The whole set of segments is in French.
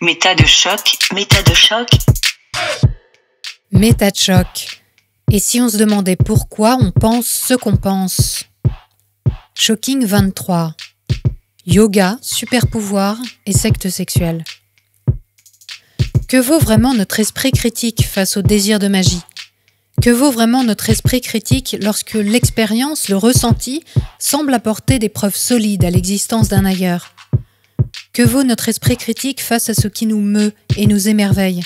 Méta de choc, méta de choc. Méta de choc. Et si on se demandait pourquoi on pense ce qu'on pense? Shocking 23. Yoga, super pouvoir et secte sexuelle. Que vaut vraiment notre esprit critique face au désir de magie? Que vaut vraiment notre esprit critique lorsque l'expérience, le ressenti, semble apporter des preuves solides à l'existence d'un ailleurs? Que vaut notre esprit critique face à ce qui nous meut et nous émerveille?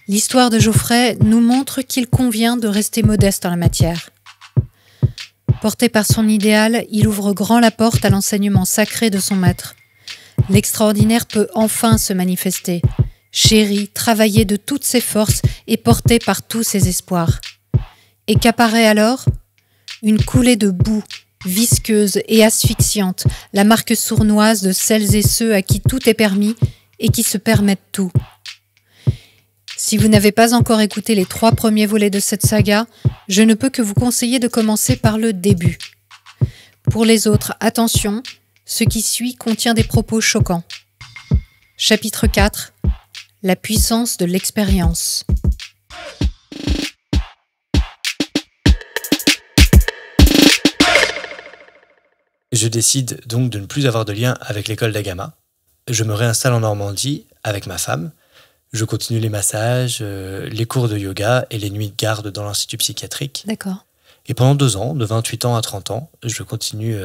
L'histoire de Geoffrey nous montre qu'il convient de rester modeste en la matière. Porté par son idéal, il ouvre grand la porte à l'enseignement sacré de son maître. L'extraordinaire peut enfin se manifester, chéri, travaillé de toutes ses forces et porté par tous ses espoirs. Et qu'apparaît alors? Une coulée de boue, visqueuse et asphyxiante, la marque sournoise de celles et ceux à qui tout est permis et qui se permettent tout. Si vous n'avez pas encore écouté les 3 premiers volets de cette saga, je ne peux que vous conseiller de commencer par le début. Pour les autres, attention, ce qui suit contient des propos choquants. Chapitre 4. La puissance de l'expérience. Je décide donc de ne plus avoir de lien avec l'école d'Agama. Je me réinstalle en Normandie avec ma femme. Je continue les massages, les cours de yoga et les nuits de garde dans l'institut psychiatrique. D'accord. Et pendant 2 ans, de 28 ans à 30 ans, je continue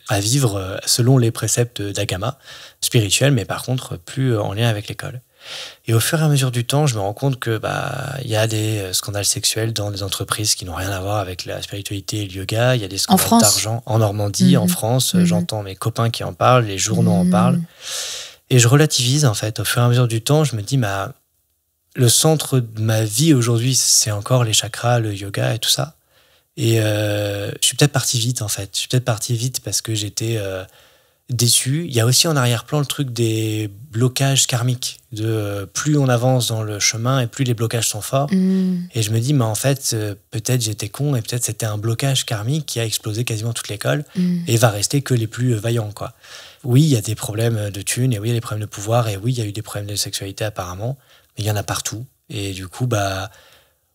à vivre selon les préceptes d'Agama, spirituels, mais par contre plus en lien avec l'école. Et au fur et à mesure du temps, je me rends compte que y a des scandales sexuels dans des entreprises qui n'ont rien à voir avec la spiritualité et le yoga. Il y a des scandales d'argent en Normandie, en France. J'entends mes copains qui en parlent, les journaux en parlent. Et je relativise, en fait. Au fur et à mesure du temps, je me dis, le centre de ma vie aujourd'hui, c'est encore les chakras, le yoga et tout ça. Et je suis peut-être parti vite, en fait. Je suis peut-être parti vite parce que j'étais déçu. Il y a aussi en arrière-plan le truc des blocages karmiques. Plus on avance dans le chemin et plus les blocages sont forts. Et je me dis, en fait, peut-être j'étais con et peut-être c'était un blocage karmique qui a explosé quasiment toute l'école et va rester que les plus vaillants, quoi. Oui, il y a des problèmes de thunes, et oui, il y a des problèmes de pouvoir, et oui, il y a eu des problèmes de sexualité apparemment, mais il y en a partout. Et du coup,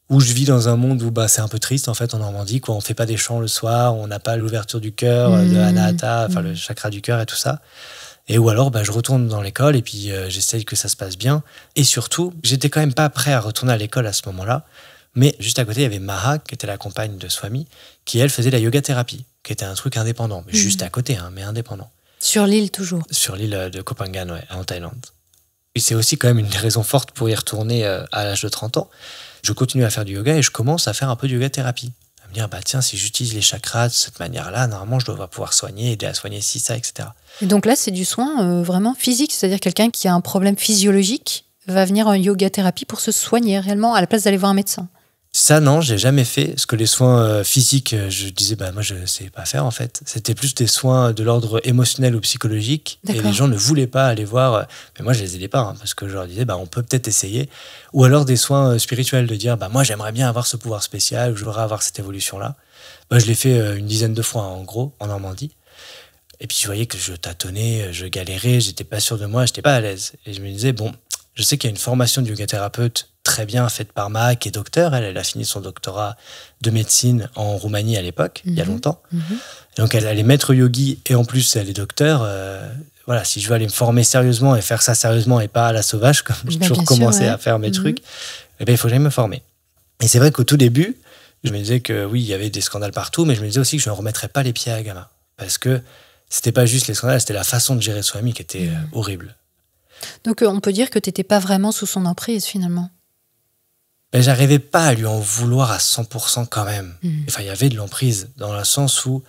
où je vis dans un monde où c'est un peu triste, en fait, en Normandie, quoi. On fait pas des chants le soir, on n'a pas l'ouverture du cœur, de Anahata, le chakra du cœur et tout ça. Et ou alors, je retourne dans l'école et puis j'essaye que ça se passe bien. Et surtout, j'étais quand même pas prêt à retourner à l'école à ce moment-là. Mais juste à côté, il y avait Maha, qui était la compagne de Swami, qui, elle, faisait la yoga-thérapie, qui était un truc indépendant. Mais juste à côté, mais indépendant. Sur l'île, toujours. Sur l'île de Koh Phangan, ouais, en Thaïlande. Et c'est aussi quand même une des raisons fortes pour y retourner à l'âge de 30 ans. Je continue à faire du yoga et je commence à faire un peu de yoga-thérapie. À me dire, tiens, si j'utilise les chakras de cette manière-là, normalement, je dois pouvoir soigner, aider à soigner ci, ça, etc. Et donc là, c'est du soin vraiment physique, c'est-à-dire quelqu'un qui a un problème physiologique va venir en yoga-thérapie pour se soigner réellement à la place d'aller voir un médecin. Ça, non, j'ai jamais fait. Parce que les soins physiques, je disais, moi, je sais pas faire, en fait. C'était plus des soins de l'ordre émotionnel ou psychologique. D'accord. Et les gens ne voulaient pas aller voir. Mais moi, je les aidais pas, parce que je leur disais, on peut peut-être essayer. Ou alors des soins spirituels, de dire, moi, j'aimerais bien avoir ce pouvoir spécial, ou je voudrais avoir cette évolution-là. Je l'ai fait une dizaine de fois, en gros, en Normandie. Et puis, je voyais que je tâtonnais, je galérais, j'étais pas sûr de moi, j'étais pas à l'aise. Et je me disais, je sais qu'il y a une formation de yoga-thérapeute très bien faite par Maha, qui est docteur. Elle a fini son doctorat de médecine en Roumanie à l'époque, il y a longtemps. Donc, elle est maître yogi et en plus, elle est docteur. Voilà, si je veux aller me former sérieusement et faire ça sérieusement et pas à la sauvage, comme j'ai toujours commencé à faire mes trucs, il faut que j'aille me former. Et c'est vrai qu'au tout début, je me disais que oui, il y avait des scandales partout, mais je me disais aussi que je ne remettrais pas les pieds à Agama. Parce que c'était pas juste les scandales, c'était la façon de gérer Swami qui était horrible. Donc, on peut dire que tu n'étais pas vraiment sous son emprise, finalement. J'arrivais pas à lui en vouloir à 100% quand même. Enfin, il y avait de l'emprise, dans le sens où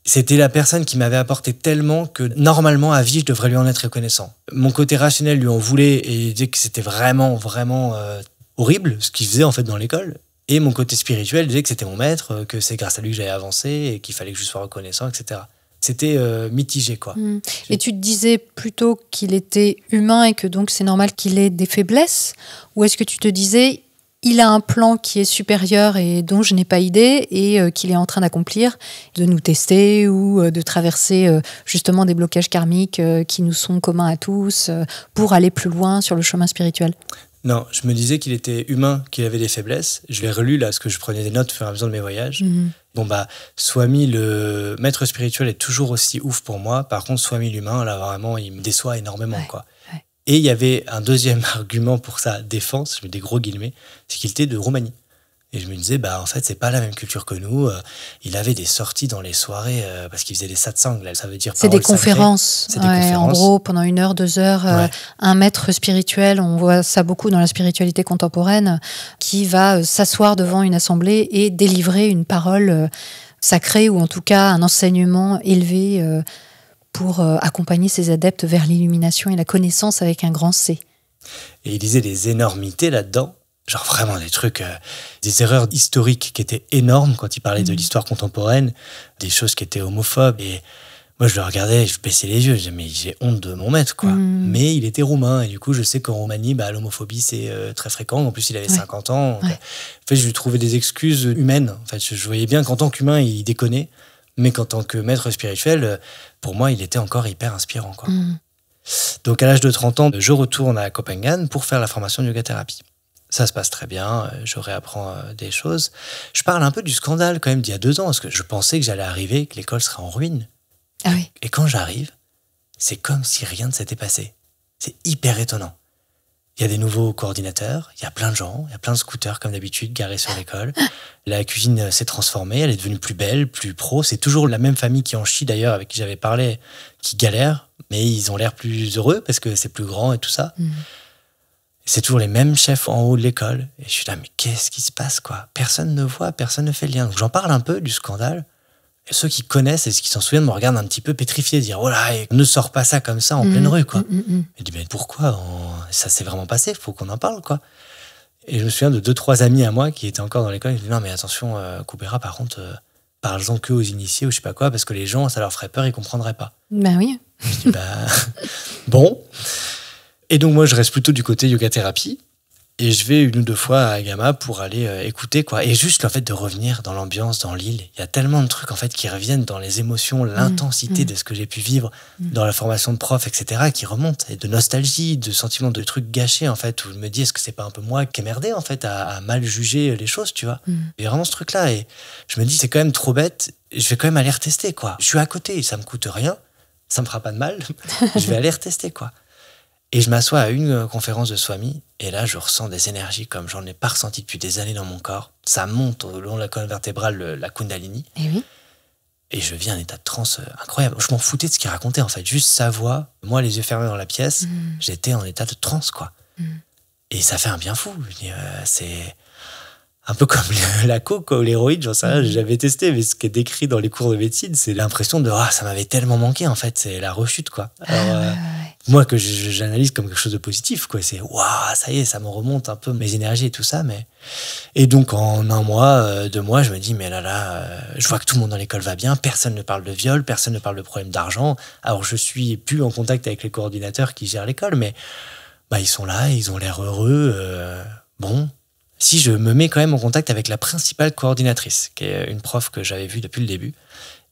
c'était la personne qui m'avait apporté tellement que, normalement, à vie, je devrais lui en être reconnaissant. Mon côté rationnel lui en voulait et disait que c'était vraiment, vraiment horrible, ce qu'il faisait, en fait, dans l'école. Et mon côté spirituel disait que c'était mon maître, que c'est grâce à lui que j'avais avancé et qu'il fallait que je sois reconnaissant, etc. C'était mitigé, quoi. Et tu te disais plutôt qu'il était humain et que donc c'est normal qu'il ait des faiblesses? Ou est-ce que tu te disais, il a un plan qui est supérieur et dont je n'ai pas idée et qu'il est en train d'accomplir, de nous tester ou de traverser justement des blocages karmiques qui nous sont communs à tous pour aller plus loin sur le chemin spirituel. Non, je me disais qu'il était humain, qu'il avait des faiblesses. Je l'ai relu là, parce que je prenais des notes au fur et à mesure de mes voyages. Bon Swami, le maître spirituel, est toujours aussi ouf pour moi. Par contre, Swami l'humain, là vraiment, il me déçoit énormément, quoi. Ouais. Et il y avait un deuxième argument pour sa défense, je mets des gros guillemets, c'est qu'il était de Roumanie. Et je me disais, en fait, c'est pas la même culture que nous. Il avait des sorties dans les soirées parce qu'il faisait des satsangs. Là, ça veut dire c'est des conférences. C'est des conférences. En gros, pendant 1 heure, 2 heures, un maître spirituel, on voit ça beaucoup dans la spiritualité contemporaine, qui va s'asseoir devant une assemblée et délivrer une parole sacrée ou en tout cas un enseignement élevé pour accompagner ses adeptes vers l'illumination et la connaissance avec un grand C. Et il disait des énormités là-dedans. Genre vraiment des trucs, des erreurs historiques qui étaient énormes quand il parlait de l'histoire contemporaine, des choses qui étaient homophobes. Et moi, je le regardais, je baissais les yeux, je disais, mais j'ai honte de mon maître, quoi. Mais il était roumain, et du coup, je sais qu'en Roumanie, l'homophobie, c'est très fréquent. En plus, il avait 50 ans. Donc, en fait, je lui trouvais des excuses humaines. En fait, je voyais bien qu'en tant qu'humain, il déconnait, mais qu'en tant que maître spirituel, pour moi, il était encore hyper inspirant, quoi. Donc, à l'âge de 30 ans, je retourne à Copenhague pour faire la formation de yoga thérapie. Ça se passe très bien, je réapprends des choses. Je parle un peu du scandale quand même d'il y a 2 ans, parce que je pensais que j'allais arriver, que l'école serait en ruine. Ah oui. Et quand j'arrive, c'est comme si rien ne s'était passé. C'est hyper étonnant. Il y a des nouveaux coordinateurs, il y a plein de gens, il y a plein de scooters comme d'habitude garés sur l'école. La cuisine s'est transformée, elle est devenue plus belle, plus pro. C'est toujours la même famille qui en chie d'ailleurs, avec qui j'avais parlé, qui galère, mais ils ont l'air plus heureux parce que c'est plus grand et tout ça. C'est toujours les mêmes chefs en haut de l'école. Et je suis là, mais qu'est-ce qui se passe, quoi ? Personne ne voit, personne ne fait le lien. Donc j'en parle un peu du scandale. Et ceux qui connaissent et ceux qui s'en souviennent me regardent un petit peu pétrifiés, dire oh là, ne sors pas ça comme ça en pleine rue, quoi. Je dis mais pourquoi ça s'est vraiment passé, il faut qu'on en parle, quoi. Et je me souviens de 2-3 amis à moi qui étaient encore dans l'école. Ils me disaient non mais attention, Koubera, par contre, parle-en que aux initiés ou je sais pas quoi, parce que les gens, ça leur ferait peur, ils comprendraient pas. Ben oui. Je dis bon. Et donc moi je reste plutôt du côté yoga thérapie et je vais 1 ou 2 fois à Agama pour aller écouter, quoi. Et juste le fait de revenir dans l'ambiance, dans l'île, il y a tellement de trucs en fait qui reviennent dans les émotions, l'intensité de ce que j'ai pu vivre dans la formation de prof, etc., qui remontent, et de nostalgie, de sentiments de trucs gâchés en fait, où je me dis est-ce que c'est pas un peu moi qui ai merdé en fait à mal juger les choses, tu vois. Il y a vraiment ce truc là et je me dis c'est quand même trop bête, je vais quand même aller retester, quoi. Je suis à côté, ça me coûte rien, ça me fera pas de mal, je vais aller retester, quoi. Et je m'assois à une conférence de Swami, et là, je ressens des énergies comme j'en ai pas ressenti depuis des années dans mon corps. Ça monte au long de la colonne vertébrale, la Kundalini. Et oui. Et je vis un état de transe incroyable. Je m'en foutais de ce qu'il racontait, en fait. Juste sa voix, moi, les yeux fermés dans la pièce, j'étais en état de transe, quoi. Et ça fait un bien fou. Je dis, c'est un peu comme la coke ou l'héroïne, j'en sais rien, j'ai jamais testé, mais ce qui est décrit dans les cours de médecine, c'est l'impression de ça m'avait tellement manqué, en fait, c'est la rechute, quoi. Alors, moi, que j'analyse comme quelque chose de positif, quoi, c'est ça y est, ça me remonte un peu mes énergies et tout ça, mais. Et donc, en 1 mois, 2 mois, je me dis, mais là, je vois que tout le monde dans l'école va bien, personne ne parle de viol, personne ne parle de problème d'argent. Alors, je suis plus en contact avec les coordinateurs qui gèrent l'école, mais ils sont là, ils ont l'air heureux, bon. Si je me mets quand même en contact avec la principale coordinatrice, qui est une prof que j'avais vue depuis le début,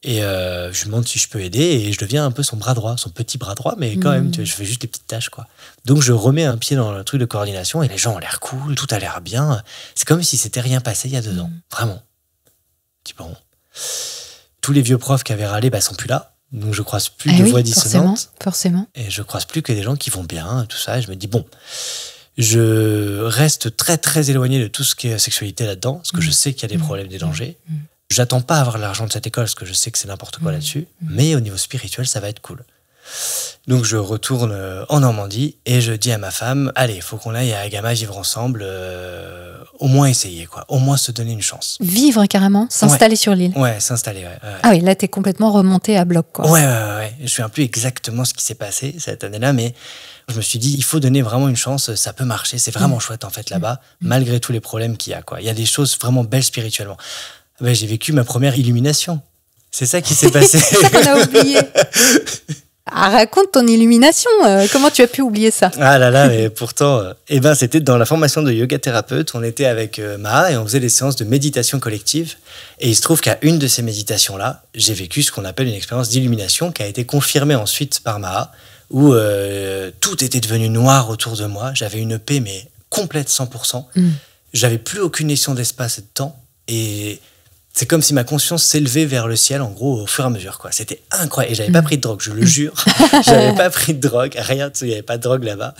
et je lui demande si je peux aider, et je deviens un peu son bras droit, son petit bras droit, mais quand même, je fais juste des petites tâches, quoi. Donc je remets un pied dans le truc de coordination, et les gens ont l'air cool, tout a l'air bien. C'est comme si c'était rien passé il y a 2 ans, vraiment. Je dis bon, tous les vieux profs qui avaient râlé sont plus là, donc je croise plus de voix dissonantes. Forcément. Et je croise plus que des gens qui vont bien, tout ça, et je me dis bon. Je reste très très éloigné de tout ce qui est sexualité là-dedans, parce que je sais qu'il y a des problèmes, des dangers. J'attends pas avoir l'argent de cette école, parce que je sais que c'est n'importe quoi là-dessus, mais au niveau spirituel, ça va être cool. Donc je retourne en Normandie et je dis à ma femme, allez, il faut qu'on aille à Agama vivre ensemble, au moins essayer, quoi, au moins se donner une chance. Vivre carrément, s'installer sur l'île. Ouais, s'installer, ouais. Ah oui, là t'es complètement remonté à bloc, quoi. Ouais. Je ne sais plus exactement ce qui s'est passé cette année-là, mais je me suis dit, il faut donner vraiment une chance, ça peut marcher, c'est vraiment chouette en fait là-bas, malgré tous les problèmes qu'il y a, quoi. Il y a des choses vraiment belles spirituellement. J'ai vécu ma première illumination. C'est ça qui s'est passé. Ça, on a oublié. Raconte ton illumination. Comment tu as pu oublier ça? Ah là là, mais pourtant, c'était dans la formation de yoga thérapeute. On était avec Maha et on faisait des séances de méditation collective. Et il se trouve qu'à une de ces méditations-là, j'ai vécu ce qu'on appelle une expérience d'illumination qui a été confirmée ensuite par Maha, où tout était devenu noir autour de moi. J'avais une paix, mais complète, 100%. J'avais plus aucune notion d'espace et de temps. Et c'est comme si ma conscience s'élevait vers le ciel, en gros, au fur et à mesure, quoi. C'était incroyable. Et j'avais pas pris de drogue, je le jure. J'avais pas pris de drogue, rien de tout, il n'y avait pas de drogue là-bas.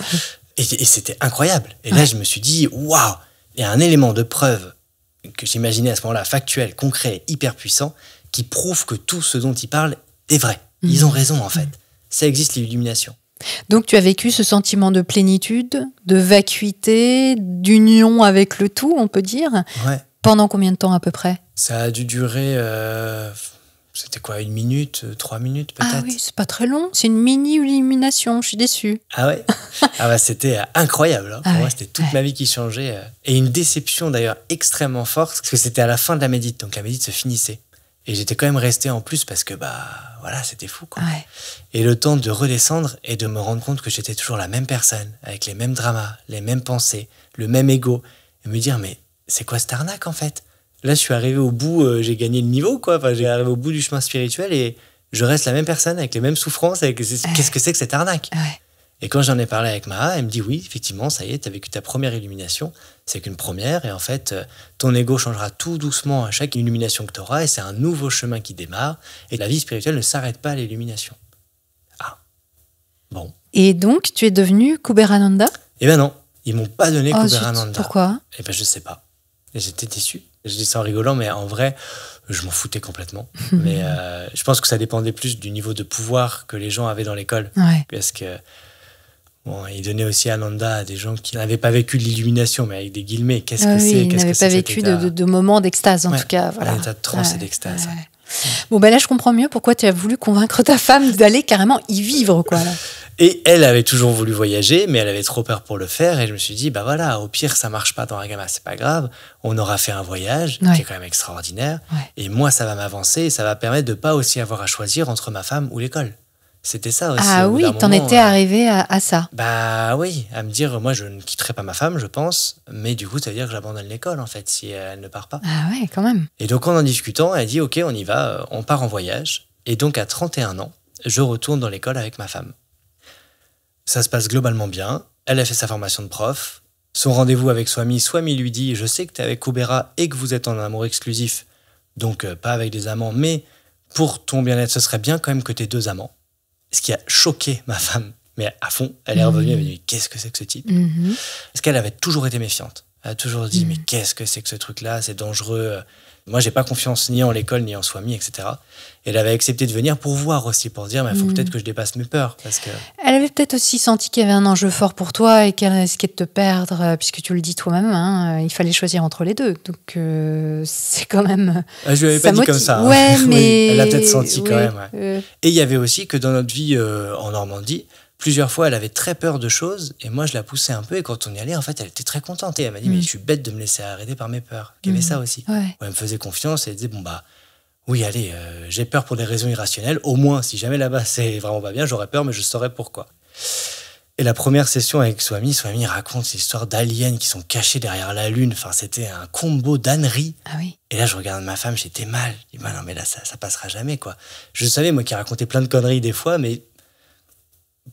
Et c'était incroyable. Et là, je me suis dit, waouh, il y a un élément de preuve que j'imaginais à ce moment-là, factuel, concret, hyper puissant, qui prouve que tout ce dont ils parlent est vrai. Ils ont raison, en fait. Ça existe, l'illumination. Donc, tu as vécu ce sentiment de plénitude, de vacuité, d'union avec le tout, on peut dire. Ouais. Pendant combien de temps à peu près? Ça a dû durer, c'était quoi, 1 minute, 3 minutes peut-être? Ah oui, c'est pas très long. C'est une mini-illumination, je suis déçue. Ah ouais? C'était incroyable. Hein. Pour moi, c'était toute ma vie qui changeait. Et une déception d'ailleurs extrêmement forte, parce que c'était à la fin de la médite, donc la médite se finissait. Et j'étais quand même resté en plus parce que, c'était fou, quoi. Ouais. Et le temps de redescendre et de me rendre compte que j'étais toujours la même personne, avec les mêmes dramas, les mêmes pensées, le même ego, et me dire, mais c'est quoi cette arnaque, en fait? Là, je suis arrivé au bout, j'ai gagné le niveau, quoi. Enfin, j'ai arrivé au bout du chemin spirituel et je reste la même personne, avec les mêmes souffrances. Qu'est-ce que c'est que cette arnaque? Ouais. Et quand j'en ai parlé avec Maha, elle me dit, oui, effectivement, ça y est, tu as vécu ta première illumination. C'est qu'une première. Et en fait, ton ego changera tout doucement à chaque illumination que tu auras. Et c'est un nouveau chemin qui démarre. Et la vie spirituelle ne s'arrête pas à l'illumination. Ah, bon. Et donc, tu es devenu Kuberananda? Eh ben non, ils m'ont pas donné Kuberananda. Pourquoi? Eh ben je sais pas. Et j'étais déçu. Je dis ça en rigolant, mais en vrai, je m'en foutais complètement. Mais je pense que ça dépendait plus du niveau de pouvoir que les gens avaient dans l'école. Ouais. Parce que ils donnaient aussi Ananda à des gens qui n'avaient pas vécu de l'illumination, mais avec des guillemets. Qu'est-ce que c'est? Ils n'avaient pas vécu de moments d'extase, en tout cas. Voilà. Un état de transe et d'extase. Ouais. Bon, là, je comprends mieux pourquoi tu as voulu convaincre ta femme d'aller carrément y vivre, quoi. Là. Et elle avait toujours voulu voyager, mais elle avait trop peur pour le faire. Et je me suis dit, au pire, ça marche pas dans Agama, c'est pas grave. On aura fait un voyage qui est quand même extraordinaire. Ouais. Et moi, ça va m'avancer et ça va permettre de pas aussi avoir à choisir entre ma femme ou l'école. C'était ça aussi. Ah oui, t'en étais arrivé à ça. Oui, à me dire, moi, je ne quitterai pas ma femme, je pense. Mais du coup, ça veut dire que j'abandonne l'école, en fait, si elle ne part pas. Ah ouais, quand même. Et donc, en discutant, elle dit, OK, on y va, on part en voyage. Et donc, à 31 ans, je retourne dans l'école avec ma femme. Ça se passe globalement bien. Elle a fait sa formation de prof. Son rendez-vous avec Swami lui dit, je sais que tu es avec Kubera et que vous êtes en amour exclusif. Donc, pas avec des amants, mais pour ton bien-être, ce serait bien quand même que tu aies 2 amants. Ce qui a choqué ma femme, mais à fond. Elle est revenue, elle m'a dit, qu'est-ce que c'est que ce type? Parce qu'elle avait toujours été méfiante. Elle a toujours dit, mais qu'est-ce que c'est que ce truc-là? C'est dangereux. Moi, j'ai pas confiance ni en l'école, ni en Swami, etc. Et elle avait accepté de venir pour voir aussi, pour dire, mais il faut peut-être que je dépasse mes peurs. Parce que... Elle avait peut-être aussi senti qu'il y avait un enjeu fort pour toi et qu'elle risquait de te perdre, puisque tu le dis toi-même, hein, il fallait choisir entre les deux. Donc, c'est quand même... Je lui avais pas dit comme ça. Ouais, mais... Oui, elle l'a peut-être senti quand même. Ouais. Et il y avait aussi que dans notre vie en Normandie, plusieurs fois, elle avait très peur de choses et moi, je la poussais un peu. Et quand on y allait, en fait, elle était très contente. Et elle m'a dit, mais je suis bête de me laisser arrêter par mes peurs. Il y avait ça aussi. Ouais. Elle me faisait confiance et elle disait, oui, allez, j'ai peur pour des raisons irrationnelles. Au moins, si jamais là-bas, c'est vraiment pas bien, j'aurais peur, mais je saurais pourquoi. Et la première session avec Swami raconte l'histoire d'aliens qui sont cachés derrière la lune. Enfin, c'était un combo d'âneries. Ah oui. Et là, je regarde ma femme, j'étais mal. Je dis, non, mais là, ça passera jamais, quoi. Je savais, moi, qui racontais plein de conneries des fois, mais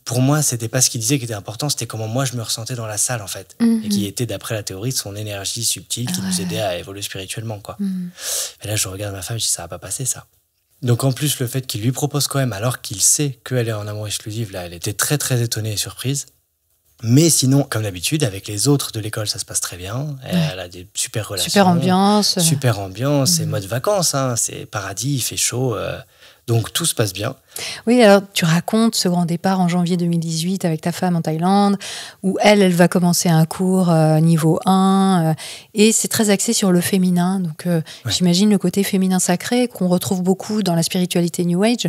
pour moi, c'était pas ce qu'il disait qui était important, c'était comment moi je me ressentais dans la salle, en fait. Et qui était, d'après la théorie, de son énergie subtile qui nous aidait à évoluer spirituellement, quoi. Et là, je regarde ma femme, je dis, ça va pas passer, ça. Donc, en plus, le fait qu'il lui propose quand même, alors qu'il sait qu'elle est en amour exclusif, là, elle était très, très étonnée et surprise. Mais sinon, comme d'habitude, avec les autres de l'école, ça se passe très bien. Elle a des super relations. Super ambiance. C'est mode vacances, hein. C'est paradis, il fait chaud. Donc, tout se passe bien. Oui, alors tu racontes ce grand départ en janvier 2018 avec ta femme en Thaïlande, où elle va commencer un cours niveau 1, et c'est très axé sur le féminin. Donc, j'imagine le côté féminin sacré qu'on retrouve beaucoup dans la spiritualité New Age,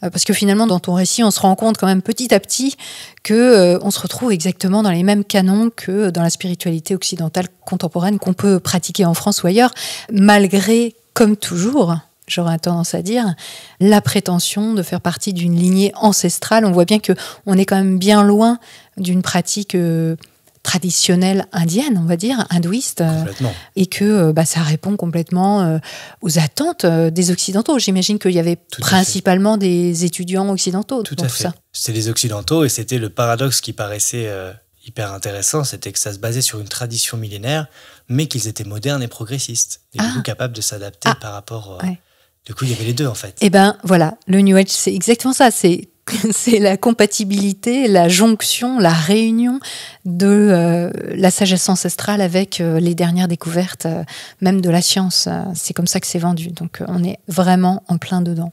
parce que finalement, dans ton récit, on se rend compte quand même petit à petit qu'on se retrouve exactement dans les mêmes canons que dans la spiritualité occidentale contemporaine qu'on peut pratiquer en France ou ailleurs, malgré, comme toujours, j'aurais tendance à dire, la prétention de faire partie d'une lignée ancestrale. On voit bien qu'on est quand même bien loin d'une pratique traditionnelle indienne, on va dire, hindouiste, et que ça répond complètement aux attentes des Occidentaux. J'imagine qu'il y avait principalement des étudiants occidentaux. Tout à fait. C'était les Occidentaux, et c'était le paradoxe qui paraissait hyper intéressant, c'était que ça se basait sur une tradition millénaire, mais qu'ils étaient modernes et progressistes, et du coup capables de s'adapter par rapport... Du coup, il y avait les deux, en fait. Eh bien, voilà, le New Age, c'est exactement ça. C'est la compatibilité, la jonction, la réunion de la sagesse ancestrale avec les dernières découvertes, même de la science. C'est comme ça que c'est vendu. Donc, on est vraiment en plein dedans.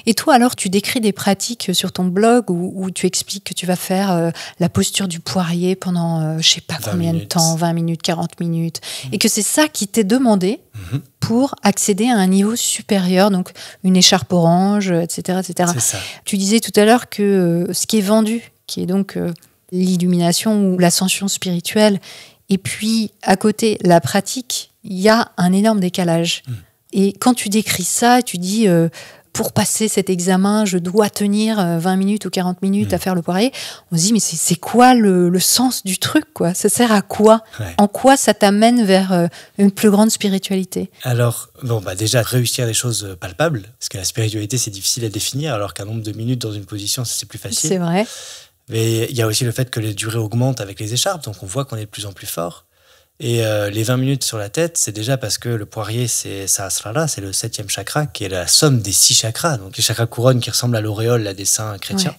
Et toi, alors, tu décris des pratiques sur ton blog où tu expliques que tu vas faire la posture du poirier pendant, je sais pas combien de temps, 20 minutes, 40 minutes, et que c'est ça qui t'est demandé pour accéder à un niveau supérieur, donc une écharpe orange, etc., etc. C'est ça. Tu disais tout à l'heure que ce qui est vendu, qui est donc l'illumination ou l'ascension spirituelle, et puis à côté, la pratique, il y a un énorme décalage. Et quand tu décris ça, tu dis... pour passer cet examen, je dois tenir 20 minutes ou 40 minutes à faire le poirier. On se dit, mais c'est quoi le sens du truc, quoi ? Ça sert à quoi ? En quoi ça t'amène vers une plus grande spiritualité ? Alors, déjà, réussir des choses palpables, parce que la spiritualité, c'est difficile à définir, alors qu'un nombre de minutes dans une position, c'est plus facile. C'est vrai. Mais il y a aussi le fait que les durées augmentent avec les écharpes, donc on voit qu'on est de plus en plus fort. Et les 20 minutes sur la tête, c'est déjà parce que le poirier, c'est Sahasrara, c'est le 7e chakra, qui est la somme des 6 chakras. Donc les chakras couronnes qui ressemblent à l'auréole là, des saints chrétiens,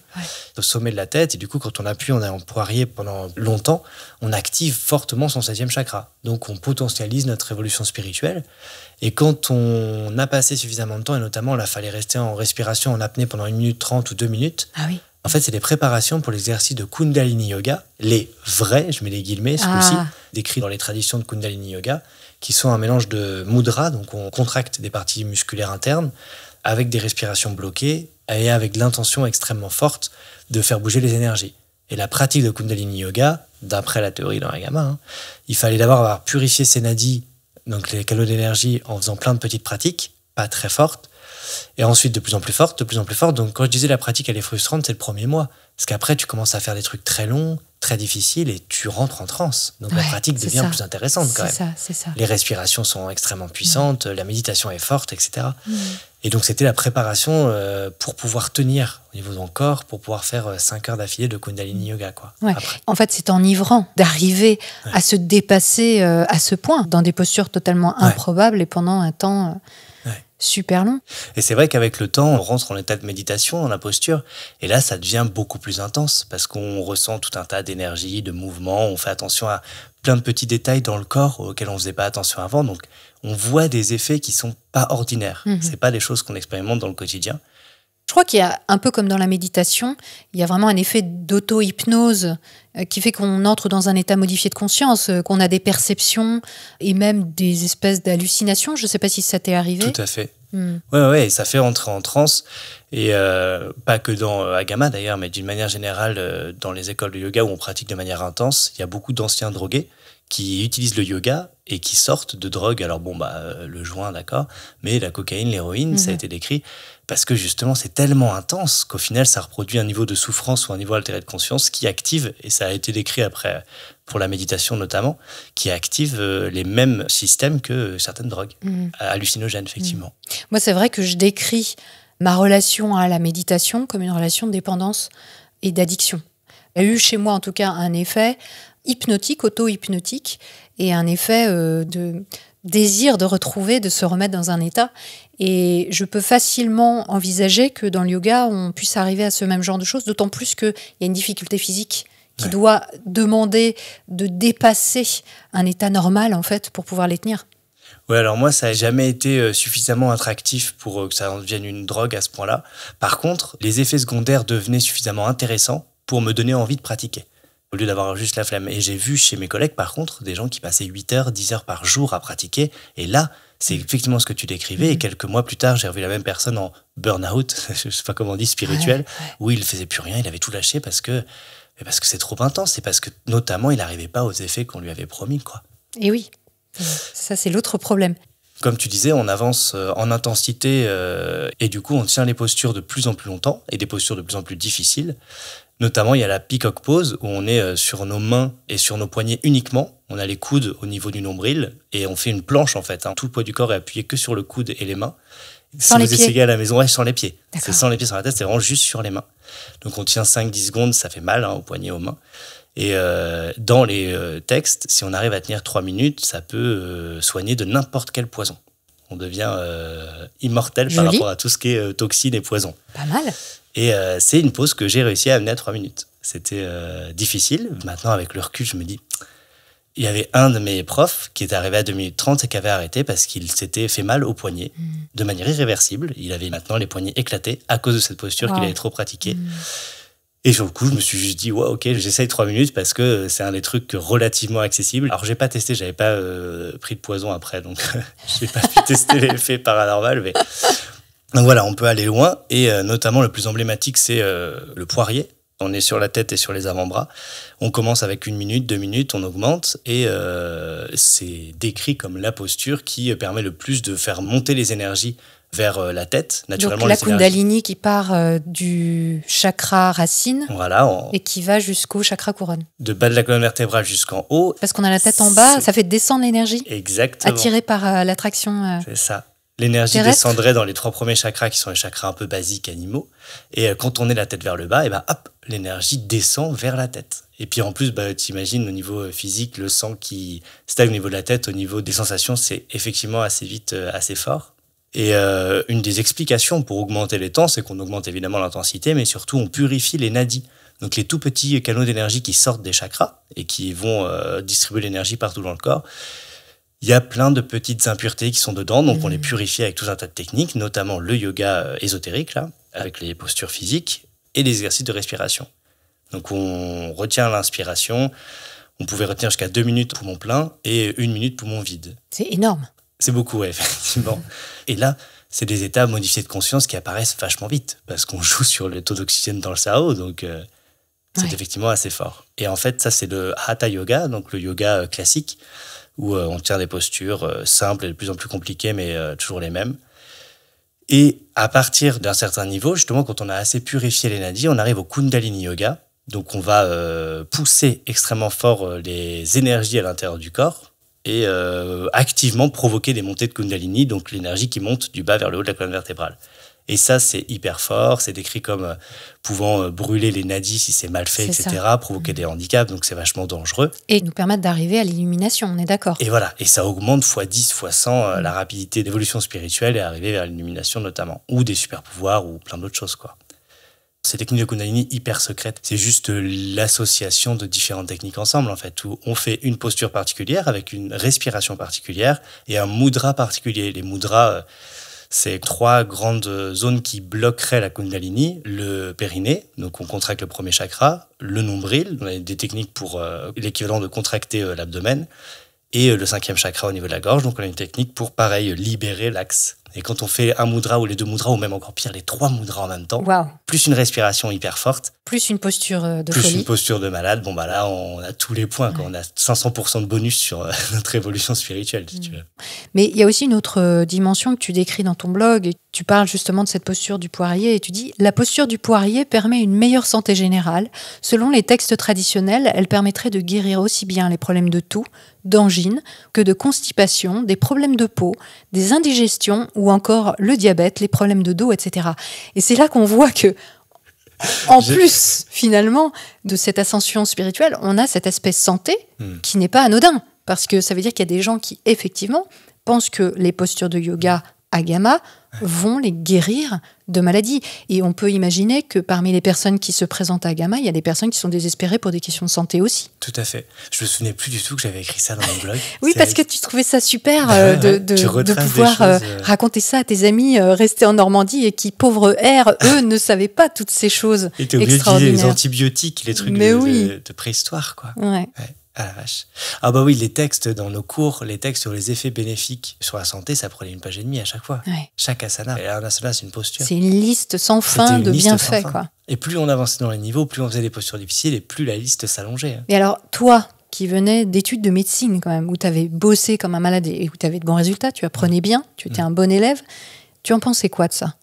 au sommet de la tête. Et du coup, quand on appuie, on est en poirier pendant longtemps, on active fortement son 7e chakra. Donc on potentialise notre évolution spirituelle. Et quand on a passé suffisamment de temps, et notamment là, il fallait rester en respiration en apnée pendant 1 minute 30 ou 2 minutes. Ah oui. En fait, c'est des préparations pour l'exercice de Kundalini Yoga, les vrais, je mets les guillemets, ce coup-ci, décrits dans les traditions de Kundalini Yoga, qui sont un mélange de mudra, donc on contracte des parties musculaires internes, avec des respirations bloquées et avec l'intention extrêmement forte de faire bouger les énergies. Et la pratique de Kundalini Yoga, d'après la théorie dans Agama, il fallait d'abord avoir purifié ses nadis, donc les canaux d'énergie, en faisant plein de petites pratiques, pas très fortes, et ensuite de plus en plus forte, de plus en plus forte. Donc quand je disais la pratique elle est frustrante, c'est le premier mois. Parce qu'après tu commences à faire des trucs très longs, très difficiles et tu rentres en transe. Donc la pratique devient plus intéressante quand même. C'est ça. Les respirations sont extrêmement puissantes, la méditation est forte, etc. Et donc c'était la préparation pour pouvoir tenir au niveau de ton corps, pour pouvoir faire 5 heures d'affilée de Kundalini Yoga. Quoi, en fait, c'est enivrant d'arriver à se dépasser à ce point, dans des postures totalement improbables et pendant un temps... super long. Et c'est vrai qu'avec le temps, on rentre en état de méditation, dans la posture, et là, ça devient beaucoup plus intense, parce qu'on ressent tout un tas d'énergie, de mouvements, on fait attention à plein de petits détails dans le corps auxquels on ne faisait pas attention avant, donc on voit des effets qui ne sont pas ordinaires. C'est pas des choses qu'on expérimente dans le quotidien. Je crois qu'il y a, un peu comme dans la méditation, il y a vraiment un effet d'auto-hypnose qui fait qu'on entre dans un état modifié de conscience, qu'on a des perceptions et même des espèces d'hallucinations. Je ne sais pas si ça t'est arrivé. Tout à fait. Ouais, ça fait entrer en transe. Et pas que dans Agama d'ailleurs, mais d'une manière générale, dans les écoles de yoga où on pratique de manière intense, il y a beaucoup d'anciens drogués qui utilisent le yoga et qui sortent de drogue. Alors le joint, d'accord, mais la cocaïne, l'héroïne, ça a été décrit parce que justement c'est tellement intense qu'au final ça reproduit un niveau de souffrance ou un niveau altéré de conscience qui active, et ça a été décrit après pour la méditation notamment, qui active les mêmes systèmes que certaines drogues hallucinogènes effectivement. Moi c'est vrai que je décris ma relation à la méditation comme une relation de dépendance et d'addiction. Il y a eu chez moi en tout cas un effet hypnotique, auto-hypnotique, et un effet de désir de retrouver, de se remettre dans un état. Et je peux facilement envisager que dans le yoga, on puisse arriver à ce même genre de choses, d'autant plus qu'il y a une difficulté physique qui doit demander de dépasser un état normal, en fait, pour pouvoir les tenir. Ouais, alors moi, ça n'a jamais été suffisamment attractif pour que ça en devienne une drogue à ce point-là. Par contre, les effets secondaires devenaient suffisamment intéressants pour me donner envie de pratiquer, au lieu d'avoir juste la flemme. Et j'ai vu chez mes collègues, par contre, des gens qui passaient 8 heures, 10 heures par jour à pratiquer. Et là, c'est effectivement ce que tu décrivais. Et quelques mois plus tard, j'ai revu la même personne en burn-out, je ne sais pas comment on dit, spirituel, où il ne faisait plus rien, il avait tout lâché parce que c'est trop intense. C'est parce que, notamment, il n'arrivait pas aux effets qu'on lui avait promis, quoi. Et oui, ça c'est l'autre problème. Comme tu disais, on avance en intensité et du coup, on tient les postures de plus en plus longtemps et des postures de plus en plus difficiles. Notamment, il y a la peacock pose où on est sur nos mains et sur nos poignets uniquement. On a les coudes au niveau du nombril et on fait une planche en fait. Tout le poids du corps est appuyé que sur le coude et les mains. Sans si les vous pieds. essayez à la maison, sans les pieds. D'accord. C'est sans les pieds sur la tête, c'est vraiment juste sur les mains. Donc on tient 5-10 secondes, ça fait mal aux poignets, aux mains. Et dans les textes, si on arrive à tenir 3 minutes, ça peut soigner de n'importe quel poison. On devient immortel par rapport à tout ce qui est toxines et poisons. Pas mal. Et c'est une pause que j'ai réussi à amener à 3 minutes. C'était difficile. Maintenant, avec le recul, je me dis... Il y avait un de mes profs qui était arrivé à 2 minutes 30 et qui avait arrêté parce qu'il s'était fait mal au poignet de manière irréversible. Il avait maintenant les poignets éclatés à cause de cette posture qu'il avait trop pratiquée. Et sur le coup, je me suis juste dit, ouais, ok, j'essaye 3 minutes parce que c'est un des trucs relativement accessibles. Alors, j'ai pas testé, j'avais pas pris de poison après, donc j'ai pas pu tester l'effet paranormal. Mais... Donc voilà, on peut aller loin. Et notamment, le plus emblématique, c'est le poirier. On est sur la tête et sur les avant-bras. On commence avec 1 minute, 2 minutes, on augmente. Et c'est décrit comme la posture qui permet le plus de faire monter les énergies vers la tête. Naturellement, donc la Kundalini qui part du chakra racine et qui va jusqu'au chakra couronne. De bas de la colonne vertébrale jusqu'en haut. Parce qu'on a la tête en bas, ça fait descendre l'énergie. Exactement. Attirée par l'attraction. C'est ça. L'énergie descendrait dans les 3 premiers chakras qui sont les chakras un peu basiques animaux. Et quand on est la tête vers le bas, et hop, l'énergie descend vers la tête. Et puis en plus, t'imagines au niveau physique, le sang qui stagne au niveau de la tête, au niveau des sensations, c'est effectivement assez vite, assez fort. Et une des explications pour augmenter les temps, c'est qu'on augmente évidemment l'intensité, mais surtout on purifie les nadis. Donc les tout petits canaux d'énergie qui sortent des chakras et qui vont distribuer l'énergie partout dans le corps. Il y a plein de petites impuretés qui sont dedans, donc on les purifie avec tout un tas de techniques, notamment le yoga ésotérique, là, avec les postures physiques et les exercices de respiration. Donc on retient l'inspiration, on pouvait retenir jusqu'à 2 minutes poumon plein et 1 minute poumon vide. C'est énorme. C'est beaucoup, ouais, effectivement. Et là, c'est des états modifiés de conscience qui apparaissent vachement vite, parce qu'on joue sur le taux d'oxygène dans le cerveau, donc c'est effectivement assez fort. Et en fait, ça, c'est le Hatha Yoga, donc le yoga classique, où on tient des postures simples et de plus en plus compliquées, mais toujours les mêmes. Et à partir d'un certain niveau, justement, quand on a assez purifié les nadis, on arrive au Kundalini Yoga. Donc on va pousser extrêmement fort les énergies à l'intérieur du corps et activement provoquer des montées de Kundalini, donc l'énergie qui monte du bas vers le haut de la colonne vertébrale. Et ça, c'est hyper fort, c'est décrit comme pouvant brûler les nadis si c'est mal fait, etc., provoquer des handicaps, donc c'est vachement dangereux. Et nous permettre d'arriver à l'illumination, on est d'accord. Et voilà, et ça augmente x10, x100 la rapidité d'évolution spirituelle et arriver vers l'illumination notamment, ou des super pouvoirs, ou plein d'autres choses, quoi. Ces techniques de Kundalini hyper secrètes, c'est juste l'association de différentes techniques ensemble, en fait, où on fait une posture particulière avec une respiration particulière et un mudra particulier. Les mudras... c'est 3 grandes zones qui bloqueraient la Kundalini. Le périnée, donc on contracte le premier chakra, le nombril, on a des techniques pour l'équivalent de contracter l'abdomen, et le 5e chakra au niveau de la gorge, donc on a une technique pour, pareil, libérer l'axe. Et quand on fait un mudra ou les 2 mudras, ou même encore pire, les 3 mudras en même temps, plus une respiration hyper forte, plus une posture de plus folie, une posture de malade, là, on a tous les points, quoi. On a 500% de bonus sur notre évolution spirituelle, si tu veux. Mais il y a aussi une autre dimension que tu décris dans ton blog. Tu parles justement de cette posture du poirier et tu dis « La posture du poirier permet une meilleure santé générale. Selon les textes traditionnels, elle permettrait de guérir aussi bien les problèmes de toux, d'angine, que de constipation, des problèmes de peau, des indigestions ou encore le diabète, les problèmes de dos, etc. » Et c'est là qu'on voit que plus, finalement, de cette ascension spirituelle, on a cet aspect santé qui n'est pas anodin. Parce que ça veut dire qu'il y a des gens qui, effectivement, pensent que les postures de yoga Agama vont les guérir de maladies. Et on peut imaginer que parmi les personnes qui se présentent à Agama, il y a des personnes qui sont désespérées pour des questions de santé aussi. Tout à fait. Je me souvenais plus du tout que j'avais écrit ça dans mon blog. Oui, parce que tu trouvais ça super de pouvoir raconter ça à tes amis restés en Normandie et qui, pauvres airs, eux, ne savaient pas toutes ces choses extraordinaires. Et t'es obligé d'utiliser les antibiotiques, les trucs de préhistoire, quoi. Ouais. Ah la vache. Ah bah oui, les textes dans nos cours, les textes sur les effets bénéfiques sur la santé, ça prenait 1 page et demie à chaque fois. Ouais. Chaque asana. Et un asana, c'est une posture. C'est une liste sans fin de bienfaits, quoi. Et plus on avançait dans les niveaux, plus on faisait des postures difficiles et plus la liste s'allongeait. Et alors, toi, qui venait d'études de médecine quand même, où tu avais bossé comme un malade et où tu avais de bons résultats, tu apprenais bien, tu étais un bon élève. Tu en pensais quoi de ça ?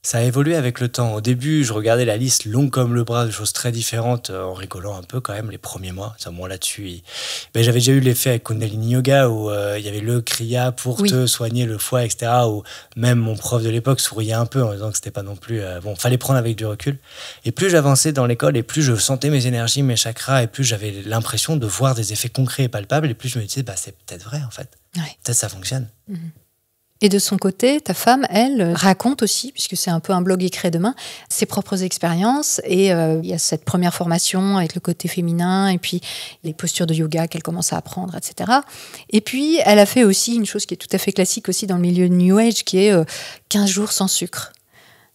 Ça a évolué avec le temps. Au début, je regardais la liste longue comme le bras de choses très différentes, en rigolant un peu quand même les premiers mois. Moi là-dessus, j'avais déjà eu l'effet avec Kundalini Yoga où il y avait le Kriya pour te soigner le foie, etc. Où même mon prof de l'époque souriait un peu en disant que c'était pas non plus... fallait prendre avec du recul. Et plus j'avançais dans l'école et plus je sentais mes énergies, mes chakras, et plus j'avais l'impression de voir des effets concrets et palpables, et plus je me disais, c'est peut-être vrai en fait. Ouais. Peut-être ça fonctionne. Et de son côté, ta femme, elle, raconte aussi, puisque c'est un peu un blog écrit de main, ses propres expériences. Et il y a cette première formation avec le côté féminin, et puis les postures de yoga qu'elle commence à apprendre, etc. Et puis, elle a fait aussi une chose qui est tout à fait classique aussi dans le milieu de New Age, qui est 15 jours sans sucre.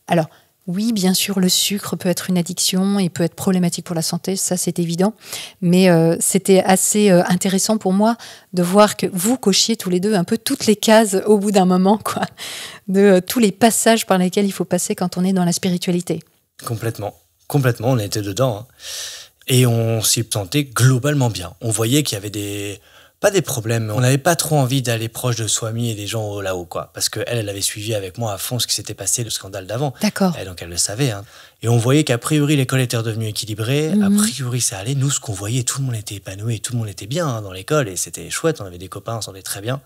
Alors, oui, bien sûr, le sucre peut être une addiction et peut être problématique pour la santé, ça c'est évident. Mais c'était assez intéressant pour moi de voir que vous cochiez tous les deux un peu toutes les cases au bout d'un moment, quoi, de tous les passages par lesquels il faut passer quand on est dans la spiritualité. Complètement, on était dedans. Hein. Et on s'y sentait globalement bien. On voyait qu'il y avait pas des problèmes, mais on n'avait pas trop envie d'aller proche de Swami et des gens là-haut, quoi. Parce qu'elle avait suivi avec moi à fond ce qui s'était passé, le scandale d'avant. D'accord. Et donc elle le savait. Hein. Et on voyait qu'a priori, l'école était redevenue équilibrée. A priori, ça allait. Nous, ce qu'on voyait, tout le monde était épanoui, tout le monde était bien dans l'école. Et c'était chouette, on avait des copains, on s'entendait très bien.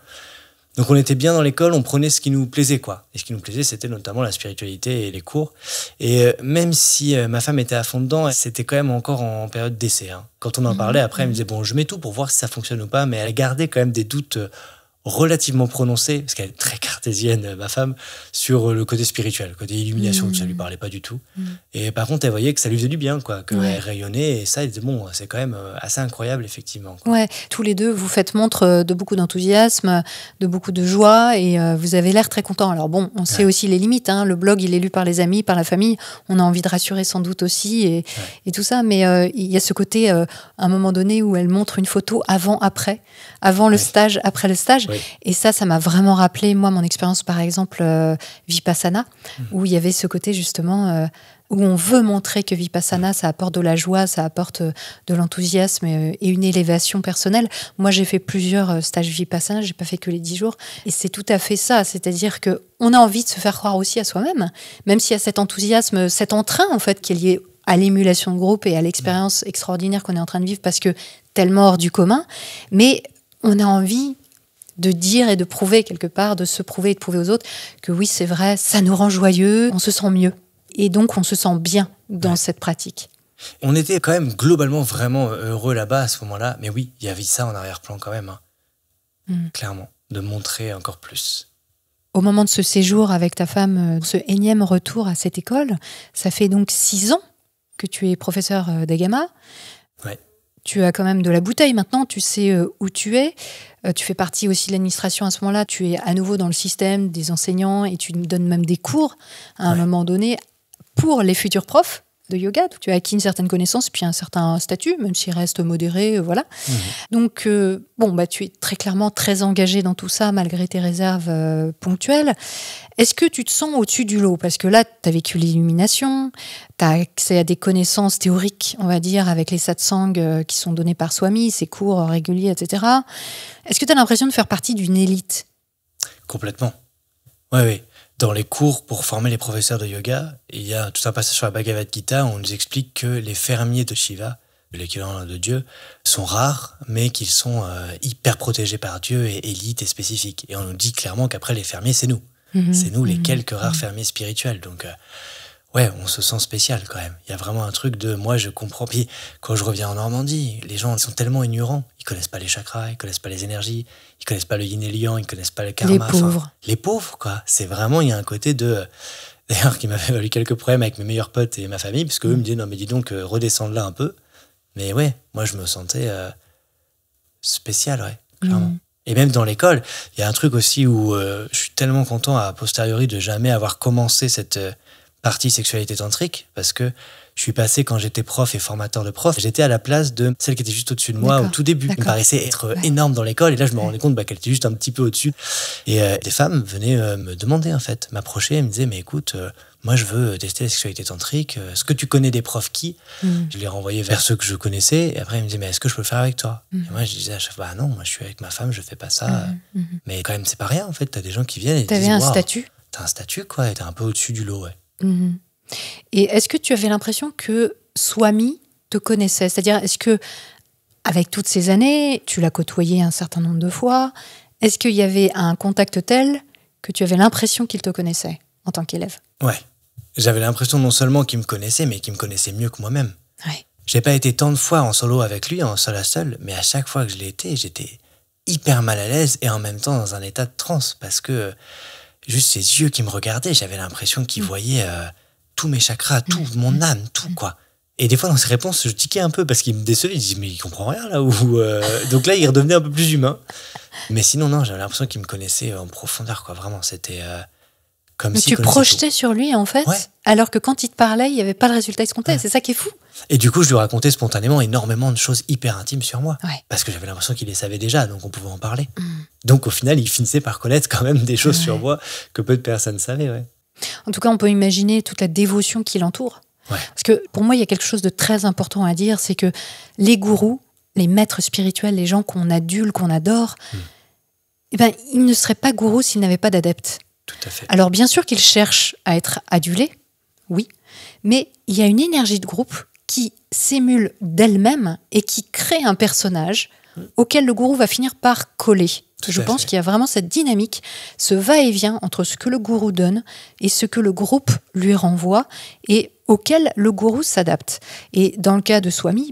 Donc on était bien dans l'école, on prenait ce qui nous plaisait, quoi. Et ce qui nous plaisait, c'était notamment la spiritualité et les cours. Et même si ma femme était à fond dedans, c'était quand même encore en période d'essai. Hein. Quand on en parlait, après, elle me disait, bon, je mets tout pour voir si ça fonctionne ou pas, mais elle gardait quand même des doutes relativement prononcée, parce qu'elle est très cartésienne, ma femme, sur le côté spirituel, le côté illumination, ça lui parlait pas du tout. Et par contre, elle voyait que ça lui faisait du bien, quoi, qu'elle rayonnait, et ça, elle disait, bon, c'est quand même assez incroyable, effectivement. Quoi. Ouais, tous les deux, vous faites montre de beaucoup d'enthousiasme, de beaucoup de joie, et vous avez l'air très content. Alors bon, on sait aussi les limites, hein. Le blog, il est lu par les amis, par la famille, on a envie de rassurer sans doute aussi, et tout ça, mais il y a ce côté, à un moment donné, où elle montre une photo avant-après, avant le stage, après le stage. Oui. Et ça m'a vraiment rappelé, moi, mon expérience, par exemple, Vipassana, où il y avait ce côté, justement, où on veut montrer que Vipassana, ça apporte de la joie, ça apporte de l'enthousiasme et une élévation personnelle. Moi, j'ai fait plusieurs stages Vipassana, j'ai pas fait que les 10 jours. Et c'est tout à fait ça, c'est-à-dire qu'on a envie de se faire croire aussi à soi-même, même s'il y a cet enthousiasme, cet entrain, en fait, qui est lié à l'émulation de groupe et à l'expérience extraordinaire qu'on est en train de vivre, parce que tellement hors du commun, mais on a envie de dire et de prouver quelque part, de se prouver et de prouver aux autres que oui, c'est vrai, ça nous rend joyeux, on se sent mieux. Et donc, on se sent bien dans cette pratique. On était quand même globalement vraiment heureux là-bas à ce moment-là. Mais oui, il y avait ça en arrière-plan quand même. Hein. Clairement, de montrer encore plus. Au moment de ce séjour avec ta femme, ce énième retour à cette école, ça fait donc 6 ans que tu es professeur d'Agama. Ouais. Tu as quand même de la bouteille maintenant, tu sais où tu es. Tu fais partie aussi de l'administration à ce moment-là. Tu es à nouveau dans le système des enseignants et tu donnes même des cours à un moment donné pour les futurs profs de yoga. Donc, tu as acquis une certaine connaissance puis un certain statut, même s'il reste modéré. Voilà. Donc, tu es très clairement très engagé dans tout ça, malgré tes réserves ponctuelles. Est-ce que tu te sens au-dessus du lot ? Parce que là, tu as vécu l'illumination, tu as accès à des connaissances théoriques, on va dire, avec les satsangs qui sont donnés par Swami, ses cours réguliers, etc. Est-ce que tu as l'impression de faire partie d'une élite ? Complètement. Oui. Dans les cours pour former les professeurs de yoga, il y a tout un passage sur la Bhagavad Gita où on nous explique que les fermiers de Shiva, l'équivalent de Dieu, sont rares, mais qu'ils sont hyper protégés par Dieu et élites et spécifiques. Et on nous dit clairement qu'après, les fermiers, c'est nous. C'est nous, les quelques rares fermiers spirituels. Donc, on se sent spécial quand même. Il y a vraiment un truc de, moi, je comprends. Puis, quand je reviens en Normandie, les gens ils sont tellement ignorants. Ils connaissent pas les chakras, ils connaissent pas les énergies, ils connaissent pas le yin et le yang, ils connaissent pas le karma. Les pauvres. Les pauvres, quoi. C'est vraiment, il y a un côté de... D'ailleurs, qui m'a fait valu quelques problèmes avec mes meilleurs potes et ma famille, parce qu'eux me disaient, non, mais dis donc, redescends là un peu. Mais moi, je me sentais spécial, clairement. Et même dans l'école, il y a un truc aussi où je suis tellement content a posteriori de jamais avoir commencé cette partie sexualité tantrique, parce que je suis passé, quand j'étais prof et formateur de prof, j'étais à la place de celle qui était juste au-dessus de moi au tout début. Elle me paraissait être énorme dans l'école, et là je me rendais compte qu'elle était juste un petit peu au-dessus. Et des femmes venaient me demander, en fait, m'approcher, elles me disaient, mais écoute, Moi, je veux tester la sexualité tantrique. Est-ce que tu connais des profs qui Je les renvoyais vers ceux que je connaissais. Et après, ils me disaient, mais est-ce que je peux le faire avec toi Et moi, je disais à chaque fois, bah non, moi, je suis avec ma femme, je fais pas ça. Mais quand même, c'est pas rien, en fait. T'as des gens qui viennent et T'avais disent, un waouh, statut. T'as un statut, quoi, et t'es un peu au-dessus du lot, ouais. Et est-ce que tu avais l'impression que Swami te connaissait ? C'est-à-dire, est-ce que, avec toutes ces années, tu l'as côtoyé un certain nombre de fois, est-ce qu'il y avait un contact tel que tu avais l'impression qu'il te connaissait en tant qu'élève ? Ouais. J'avais l'impression non seulement qu'il me connaissait, mais qu'il me connaissait mieux que moi-même. Ouais. J'ai pas été tant de fois en solo avec lui, en seul à seul, mais à chaque fois que je l'ai été, j'étais hyper mal à l'aise et en même temps dans un état de transe, parce que juste ses yeux qui me regardaient, j'avais l'impression qu'il voyait tous mes chakras, toute mon âme, tout, quoi. Et des fois, dans ses réponses, je tiquais un peu parce qu'il me décevait. Il disait, mais il comprend rien, là. Donc là, il redevenait un peu plus humain. Mais sinon, non, j'avais l'impression qu'il me connaissait en profondeur, quoi. Vraiment, c'était comme si... Tu projetais sur lui, en fait, alors que quand il te parlait, il n'y avait pas le résultat escompté. C'est ça qui est fou. Et du coup, je lui racontais spontanément énormément de choses hyper intimes sur moi. Ouais. Parce que j'avais l'impression qu'il les savait déjà, donc on pouvait en parler. Donc au final, il finissait par connaître quand même des choses sur moi que peu de personnes savaient, ouais. En tout cas, on peut imaginer toute la dévotion qui l'entoure. Ouais. Parce que pour moi, il y a quelque chose de très important à dire, c'est que les gourous, les maîtres spirituels, les gens qu'on adule, qu'on adore, eh ben, ils ne seraient pas gourous s'ils n'avaient pas d'adeptes. Tout à fait. Alors bien sûr qu'ils cherchent à être adulés, oui, mais il y a une énergie de groupe qui s'émule d'elle-même et qui crée un personnage auquel le gourou va finir par coller. Je pense qu'il y a vraiment cette dynamique, ce va-et-vient entre ce que le gourou donne et ce que le groupe lui renvoie et auquel le gourou s'adapte. Et dans le cas de Swami,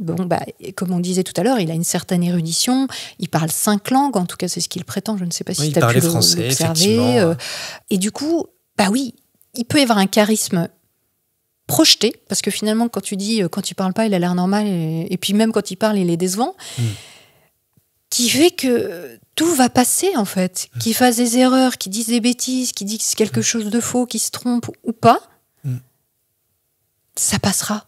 comme on disait tout à l'heure, il a une certaine érudition, il parle 5 langues, en tout cas c'est ce qu'il prétend, je ne sais pas si tu as pu l'observer. Et du coup, il peut y avoir un charisme projeté, parce que finalement quand tu dis, quand il parle pas, il a l'air normal, et puis même quand il parle, il est décevant, qui fait que tout va passer, en fait. Qu'il fasse des erreurs, qu'il dise des bêtises, qu'il dise quelque chose de faux, qu'il se trompe ou pas, ça passera.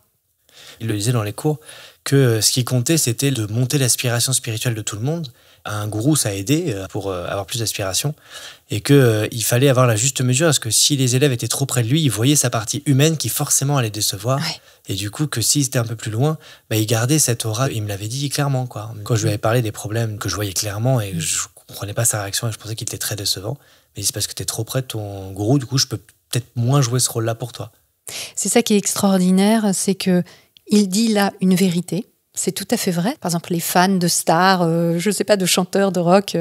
Il le disait dans les cours, que ce qui comptait, c'était de monter l'aspiration spirituelle de tout le monde. Un gourou, ça a aidé pour avoir plus d'aspiration. Et qu'il fallait avoir la juste mesure, parce que si les élèves étaient trop près de lui, ils voyaient sa partie humaine qui forcément allait décevoir. Ouais. Et du coup, que s'ils étaient un peu plus loin, il gardait cette aura. Il me l'avait dit clairement, quoi. Quand je lui avais parlé des problèmes que je voyais clairement et je comprenais pas sa réaction et je pensais qu'il était très décevant, mais c'est parce que tu es trop près de ton gourou, du coup, je peux peut-être moins jouer ce rôle-là pour toi. C'est ça qui est extraordinaire, c'est que il dit là une vérité. C'est tout à fait vrai. Par exemple, les fans de stars, je ne sais pas, de chanteurs, de rock,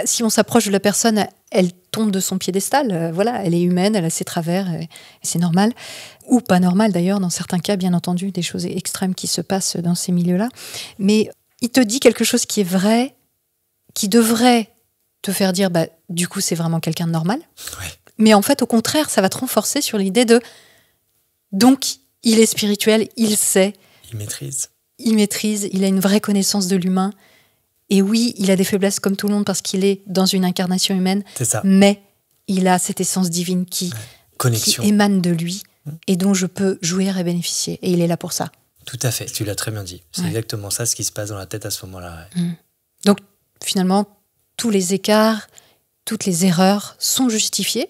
si on s'approche de la personne, elle tombe de son piédestal. Voilà, elle est humaine, elle a ses travers, et c'est normal. Ou pas normal d'ailleurs, dans certains cas, bien entendu, des choses extrêmes qui se passent dans ces milieux-là. Mais il te dit quelque chose qui est vrai, qui devrait te faire dire, du coup, c'est vraiment quelqu'un de normal. Ouais. Mais en fait, au contraire, ça va te renforcer sur l'idée de... Donc, il est spirituel, il sait. Il maîtrise. Il maîtrise, il a une vraie connaissance de l'humain. Et oui, il a des faiblesses comme tout le monde parce qu'il est dans une incarnation humaine. C'est ça. Mais il a cette essence divine qui émane de lui et dont je peux jouir et bénéficier. Et il est là pour ça. Tout à fait, tu l'as très bien dit. C'est exactement ça ce qui se passe dans la tête à ce moment-là. Ouais. Donc, finalement, tous les écarts, toutes les erreurs sont justifiées.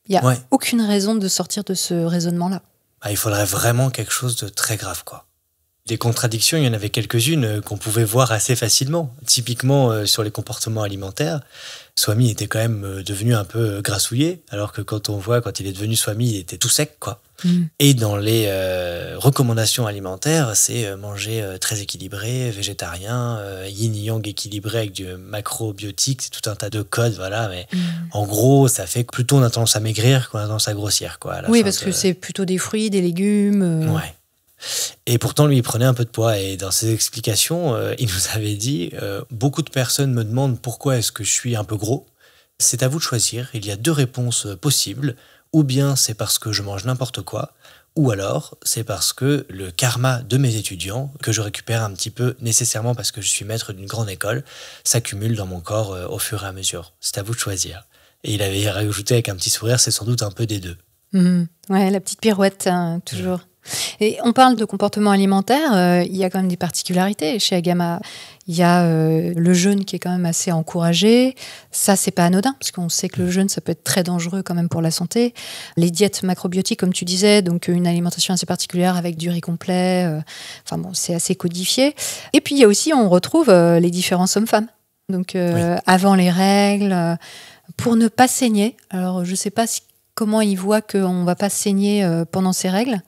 Il n'y a aucune raison de sortir de ce raisonnement-là. Il faudrait vraiment quelque chose de très grave, quoi. Des contradictions, il y en avait quelques-unes qu'on pouvait voir assez facilement. Typiquement, sur les comportements alimentaires, Swami était quand même devenu un peu grassouillet, alors que quand il est devenu Swami, il était tout sec, quoi. Et dans les recommandations alimentaires, c'est manger très équilibré, végétarien, yin-yang équilibré avec du macrobiotique, c'est tout un tas de codes, voilà. Mais en gros, ça fait que plutôt on a tendance à maigrir qu'on a tendance à grossir, quoi. Parce que c'est plutôt des fruits, des légumes. Ouais. Et pourtant, lui, il prenait un peu de poids. Et dans ses explications, il nous avait dit beaucoup de personnes me demandent pourquoi est-ce que je suis un peu gros. C'est à vous de choisir. Il y a 2 réponses possibles. Ou bien c'est parce que je mange n'importe quoi, ou alors c'est parce que le karma de mes étudiants, que je récupère un petit peu nécessairement parce que je suis maître d'une grande école, s'accumule dans mon corps au fur et à mesure. C'est à vous de choisir. Et il avait rajouté avec un petit sourire, c'est sans doute un peu des deux. Ouais, la petite pirouette, toujours. Et on parle de comportement alimentaire, il y a quand même des particularités chez Agama. Il y a le jeûne qui est quand même assez encouragé. Ça, c'est pas anodin, parce qu'on sait que le jeûne, ça peut être très dangereux quand même pour la santé. Les diètes macrobiotiques, comme tu disais, donc une alimentation assez particulière avec du riz complet. Enfin bon, c'est assez codifié. Et puis, il y a aussi, on retrouve les différences hommes-femmes. Donc, oui. Avant les règles, pour ne pas saigner. Alors, je sais pas comment ils voient qu'on va pas saigner pendant ces règles.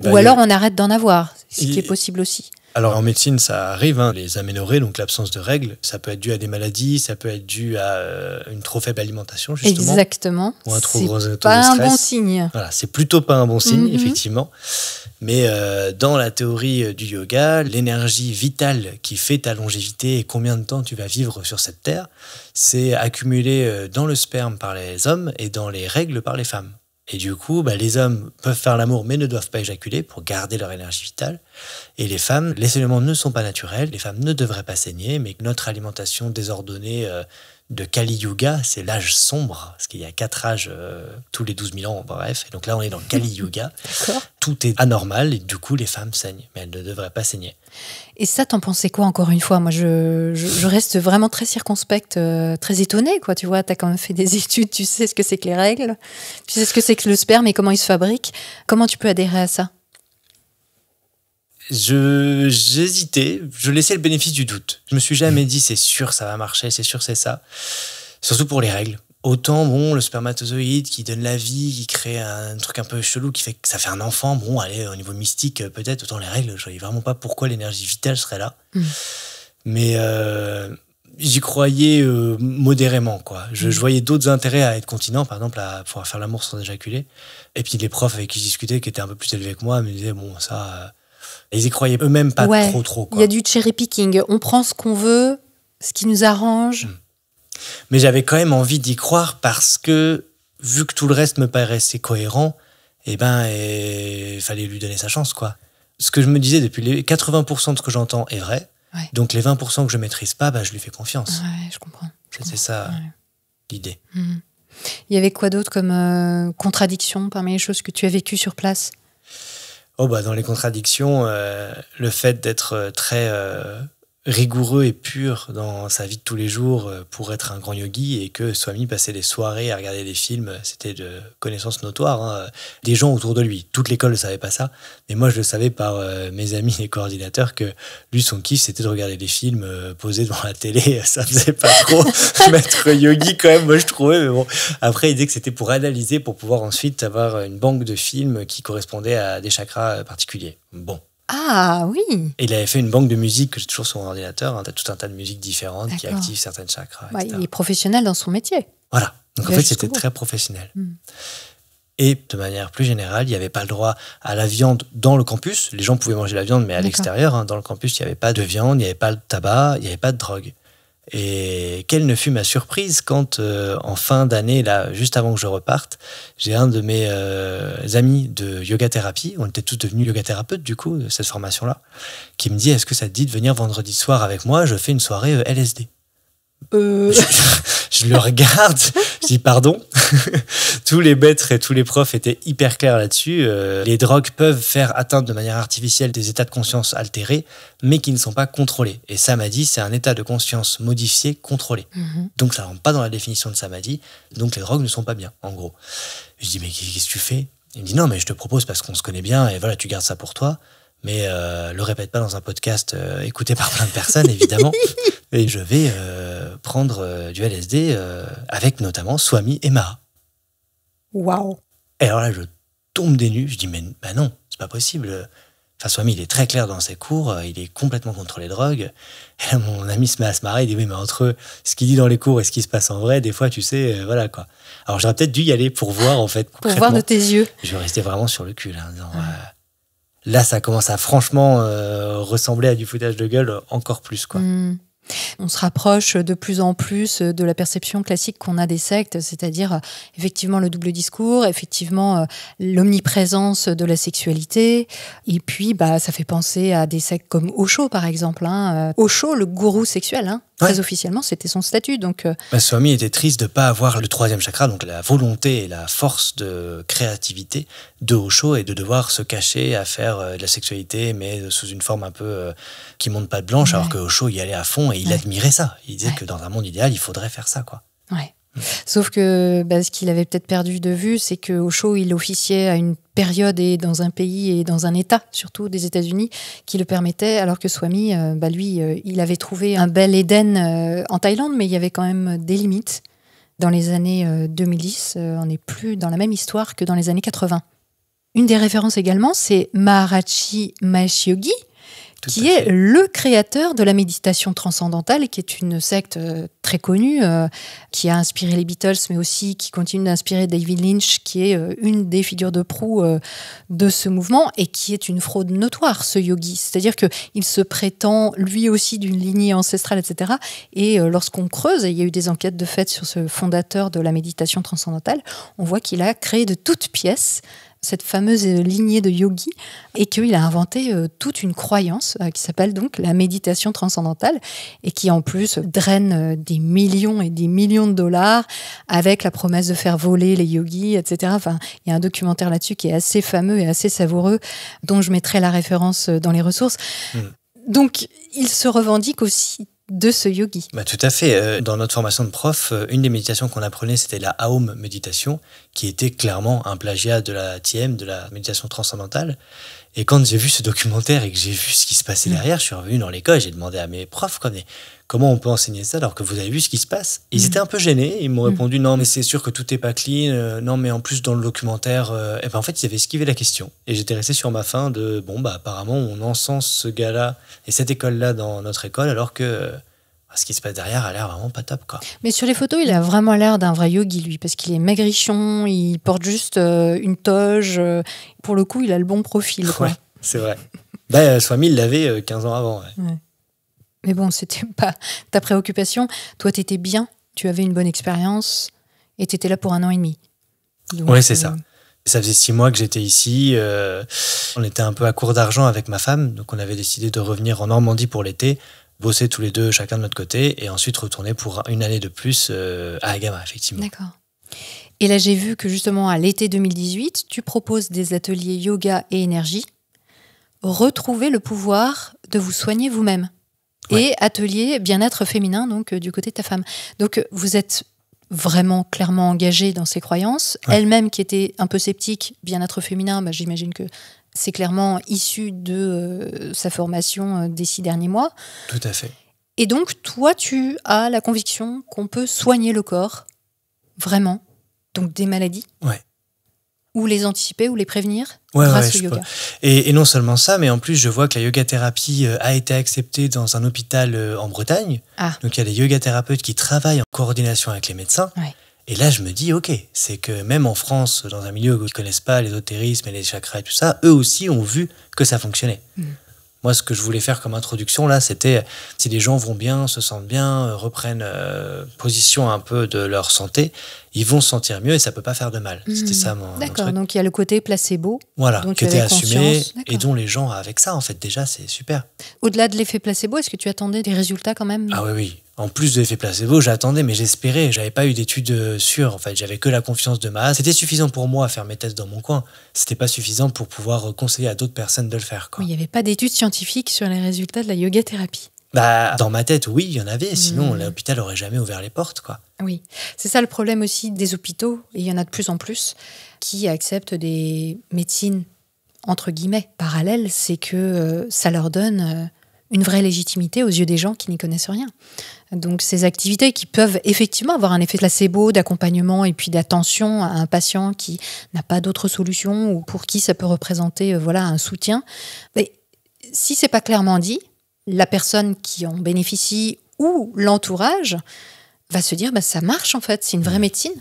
Ou alors on arrête d'en avoir, ce qui est possible aussi. Alors en médecine, ça arrive, les aménorrhées, donc l'absence de règles, ça peut être dû à des maladies, ça peut être dû à une trop faible alimentation, justement. Exactement. Ou un trop gros taux de stress. C'est pas un bon signe. Voilà, c'est plutôt pas un bon signe, effectivement. Mais dans la théorie du yoga, l'énergie vitale qui fait ta longévité et combien de temps tu vas vivre sur cette terre, c'est accumulé dans le sperme par les hommes et dans les règles par les femmes. Et du coup, les hommes peuvent faire l'amour mais ne doivent pas éjaculer pour garder leur énergie vitale. Et les femmes, les saignements ne sont pas naturels, les femmes ne devraient pas saigner, mais notre alimentation désordonnée de Kali Yuga, c'est l'âge sombre, parce qu'il y a 4 âges tous les 12 000 ans, bref. Et donc là, on est dans le Kali Yuga. Tout est anormal et du coup, les femmes saignent, mais elles ne devraient pas saigner. Et ça, t'en pensais quoi encore une fois ? Moi, je reste vraiment très circonspecte, très étonnée, quoi. Tu vois, t'as quand même fait des études, tu sais ce que c'est que les règles, tu sais ce que c'est que le sperme et comment il se fabrique. Comment tu peux adhérer à ça ? J'hésitais, je laissais le bénéfice du doute. Je me suis jamais dit c'est sûr ça va marcher, c'est sûr c'est ça. Surtout pour les règles. Autant le spermatozoïde qui donne la vie, qui crée un truc un peu chelou, qui fait que ça fait un enfant. Bon, allez, au niveau mystique peut-être, autant les règles, je voyais vraiment pas pourquoi l'énergie vitale serait là. Mais j'y croyais modérément, quoi. Je voyais d'autres intérêts à être continent, par exemple à pouvoir faire l'amour sans éjaculer. Et puis les profs avec qui je discutais, qui étaient un peu plus élevés que moi, me disaient bon ça. Ils y croyaient eux-mêmes pas trop. Il y a du cherry picking. On prend ce qu'on veut, ce qui nous arrange. Mais j'avais quand même envie d'y croire parce que, vu que tout le reste me paraissait cohérent, il fallait lui donner sa chance, quoi. Ce que je me disais depuis les 80% de ce que j'entends est vrai. Ouais. Donc les 20% que je maîtrise pas, je lui fais confiance. Ouais, je comprends. C'était ça l'idée. Il y avait quoi d'autre comme contradiction parmi les choses que tu as vécues sur place ? Dans les contradictions, le fait d'être très rigoureux et pur dans sa vie de tous les jours pour être un grand yogi et que Swami passait des soirées à regarder des films, c'était de connaissance notoire, des gens autour de lui. Toute l'école ne savait pas ça, mais moi je le savais par mes amis les coordinateurs que lui son kiff c'était de regarder des films posés devant la télé, ça faisait pas trop maître yogi quand même, moi je trouvais, mais bon. Après il disait que c'était pour analyser, pour pouvoir ensuite avoir une banque de films qui correspondaient à des chakras particuliers. Bon. Ah oui. Et il avait fait une banque de musique que j'ai toujours sur mon ordinateur. T'as tout un tas de musiques différentes qui activent certaines chakras. Il est professionnel dans son métier. Voilà. Donc en fait, c'était très professionnel. Et de manière plus générale, il n'y avait pas le droit à la viande dans le campus. Les gens pouvaient manger la viande, mais à l'extérieur, dans le campus, il n'y avait pas de viande, il n'y avait pas de tabac, il n'y avait pas de drogue. Et quelle ne fut ma surprise quand, en fin d'année, là, juste avant que je reparte, j'ai un de mes amis de yoga thérapie, on était tous devenus yoga thérapeutes du coup, de cette formation-là, qui me dit « Est-ce que ça te dit de venir vendredi soir avec moi ? Je fais une soirée LSD. » Je le regarde, je dis pardon. Tous les maîtres et tous les profs étaient hyper clairs là-dessus. Les drogues peuvent faire atteindre de manière artificielle des états de conscience altérés, mais qui ne sont pas contrôlés. Et samadhi, c'est un état de conscience modifié, contrôlé. Donc ça ne rentre pas dans la définition de samadhi. Donc les drogues ne sont pas bien, en gros. Je dis mais qu'est-ce que tu fais ? Il me dit non mais je te propose parce qu'on se connaît bien et voilà tu gardes ça pour toi. Mais le répète pas dans un podcast écouté par plein de personnes, évidemment. Et je vais prendre du LSD avec notamment Swami et Maha. Waouh. Et alors là, je tombe des nues. Je dis, mais non, c'est pas possible. Enfin, Swami, il est très clair dans ses cours. Il est complètement contre les drogues. Et là, mon ami se met à se marrer. Il dit, oui, mais entre ce qu'il dit dans les cours et ce qui se passe en vrai, des fois, tu sais, voilà, quoi. Alors, j'aurais peut-être dû y aller pour voir, en fait, pour voir de tes yeux. Je restais vraiment sur le cul, là, en disant, là, ça commence à franchement ressembler à du foutage de gueule encore plus, quoi. On se rapproche de plus en plus de la perception classique qu'on a des sectes, c'est-à-dire effectivement le double discours, effectivement l'omniprésence de la sexualité, et puis ça fait penser à des sectes comme Osho par exemple. Osho, le gourou sexuel, très officiellement, c'était son statut. Donc, Swami était triste de ne pas avoir le troisième chakra, donc la volonté et la force de créativité de Osho, et de devoir se cacher à faire de la sexualité, mais sous une forme un peu qui monte pas de blanche, alors que Osho y allait à fond et il admirait ça. Il disait que dans un monde idéal, il faudrait faire ça, quoi. Ouais. Sauf que ce qu'il avait peut-être perdu de vue, c'est que Osho, il officiait à une période et dans un pays et dans un État, surtout des États-Unis, qui le permettait, alors que Swami, lui, il avait trouvé un bel Éden en Thaïlande, mais il y avait quand même des limites. Dans les années 2010, on n'est plus dans la même histoire que dans les années 80. Une des références également, c'est Maharishi Mahesh Yogi, qui est le créateur de la méditation transcendantale, qui est une secte très connue, qui a inspiré les Beatles, mais aussi qui continue d'inspirer David Lynch, qui est une des figures de proue de ce mouvement, et qui est une fraude notoire, ce yogi. C'est-à-dire qu'il se prétend, lui aussi, d'une lignée ancestrale, etc. Et lorsqu'on creuse, et il y a eu des enquêtes de fait sur ce fondateur de la méditation transcendantale, on voit qu'il a créé de toutes pièces cette fameuse lignée de yogis, et qu'il a inventé toute une croyance qui s'appelle donc la méditation transcendantale, et qui en plus draine des millions et des millions de dollars avec la promesse de faire voler les yogis, etc. Enfin, il y a un documentaire là-dessus qui est assez fameux et assez savoureux, dont je mettrai la référence dans les ressources. Donc, il se revendique aussi de ce yogi. Tout à fait. Dans notre formation de prof, une des méditations qu'on apprenait, c'était la Aum méditation, qui était clairement un plagiat de la TM, de la méditation transcendantale. Et quand j'ai vu ce documentaire et que j'ai vu ce qui se passait derrière, je suis revenu dans l'école et j'ai demandé à mes profs comment on peut enseigner ça alors que vous avez vu ce qui se passe. Ils étaient un peu gênés. Ils m'ont répondu non, mais c'est sûr que tout n'est pas clean. Non, mais en plus dans le documentaire, en fait, ils avaient esquivé la question. Et j'étais resté sur ma faim de apparemment on encense ce gars-là et cette école-là dans notre école, alors que ce qui se passe derrière a l'air vraiment pas top, quoi. Mais sur les photos, il a vraiment l'air d'un vrai yogi, lui, parce qu'il est maigrichon, il porte juste une toge. Pour le coup, il a le bon profil, quoi. Ouais, c'est vrai. Swami, il l'avait 15 ans avant. Ouais. Mais bon, c'était pas ta préoccupation. Toi, t'étais bien, tu avais une bonne expérience, et t'étais là pour 1 an et demi. Oui, c'est ça. Ça faisait 6 mois que j'étais ici. On était un peu à court d'argent avec ma femme, donc on avait décidé de revenir en Normandie pour l'été, bosser tous les deux chacun de notre côté, et ensuite retourner pour 1 année de plus à Agama, effectivement. D'accord. Et là, j'ai vu que justement, à l'été 2018, tu proposes des ateliers yoga et énergie. Retrouver le pouvoir de vous soigner vous-même. Ouais. Et atelier bien-être féminin, donc du côté de ta femme. Donc, vous êtes vraiment clairement engagée dans ces croyances. Ouais. Elle-même, qui était un peu sceptique, bien-être féminin, j'imagine que c'est clairement issu de sa formation des 6 derniers mois. Tout à fait. Et donc, toi, tu as la conviction qu'on peut soigner le corps, vraiment, donc des maladies. Ouais. Ou les anticiper, ou les prévenir grâce au yoga. Et non seulement ça, mais en plus, je vois que la yoga-thérapie a été acceptée dans un hôpital en Bretagne. Ah. Donc, il y a des yoga-thérapeutes qui travaillent en coordination avec les médecins. Ouais. Et là, je me dis, ok, c'est que même en France, dans un milieu où ils ne connaissent pas l'ésotérisme et les chakras et tout ça, eux aussi ont vu que ça fonctionnait. Moi, ce que je voulais faire comme introduction, là, c'était si les gens vont bien, se sentent bien, reprennent position un peu de leur santé, ils vont se sentir mieux et ça peut pas faire de mal. C'était ça mon D'accord, truc. Donc il y a le côté placebo. Voilà, qui était assumé et dont les gens, avec ça, en fait, déjà, c'est super. Au-delà de l'effet placebo, est-ce que tu attendais des résultats quand même ? Ah oui. En plus de l'effet placebo, j'attendais, mais j'espérais. J'avais pas eu d'études sûres, en fait. J'avais que la confiance de ma. C'était suffisant pour moi à faire mes tests dans mon coin. C'était pas suffisant pour pouvoir conseiller à d'autres personnes de le faire, quoi. Oui, il n'y avait pas d'études scientifiques sur les résultats de la yoga-thérapie. Dans ma tête, oui, il y en avait. Sinon, l'hôpital aurait jamais ouvert les portes, quoi. Oui, c'est ça le problème aussi des hôpitaux, et il y en a de plus en plus, qui acceptent des médecines, entre guillemets, parallèles. C'est que ça leur donne une vraie légitimité aux yeux des gens qui n'y connaissent rien. Donc ces activités qui peuvent effectivement avoir un effet placebo, d'accompagnement et puis d'attention à un patient qui n'a pas d'autre solution ou pour qui ça peut représenter un soutien. Mais si c'est pas clairement dit, la personne qui en bénéficie ou l'entourage va se dire ça marche en fait, c'est une vraie médecine.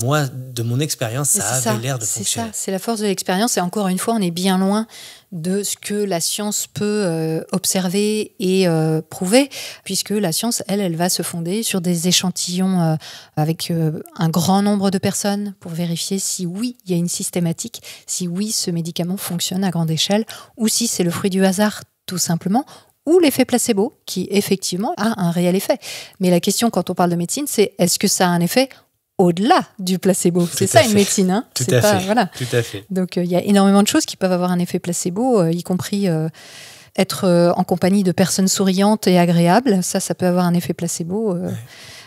Moi, de mon expérience, ça avait l'air de fonctionner. C'est ça, c'est la force de l'expérience. Et encore une fois, on est bien loin de ce que la science peut observer et prouver, puisque la science, elle va se fonder sur des échantillons avec un grand nombre de personnes pour vérifier si oui, il y a une systématique, si oui, ce médicament fonctionne à grande échelle, ou si c'est le fruit du hasard, tout simplement, ou l'effet placebo, qui effectivement a un réel effet. Mais la question, quand on parle de médecine, c'est est-ce que ça a un effet au-delà du placebo? C'est ça une médecine, hein. Tout à fait. Donc il y a énormément de choses qui peuvent avoir un effet placebo, y compris être en compagnie de personnes souriantes et agréables. Ça peut avoir un effet placebo,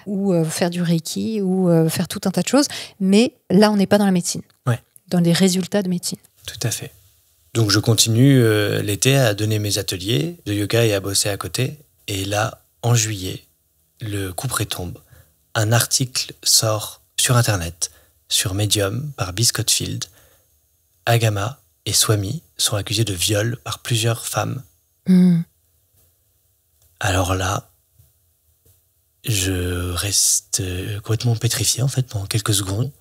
ou faire du reiki, ou faire tout un tas de choses. Mais là, on n'est pas dans la médecine, dans les résultats de médecine. Tout à fait. Donc je continue l'été à donner mes ateliers de yoga et à bosser à côté. Et là, en juillet, le coup près tombe. Un article sort sur Internet, sur Medium, par Biscottfield. Agama et Swami sont accusés de viol par plusieurs femmes. Alors là, je reste complètement pétrifié en fait pendant quelques secondes.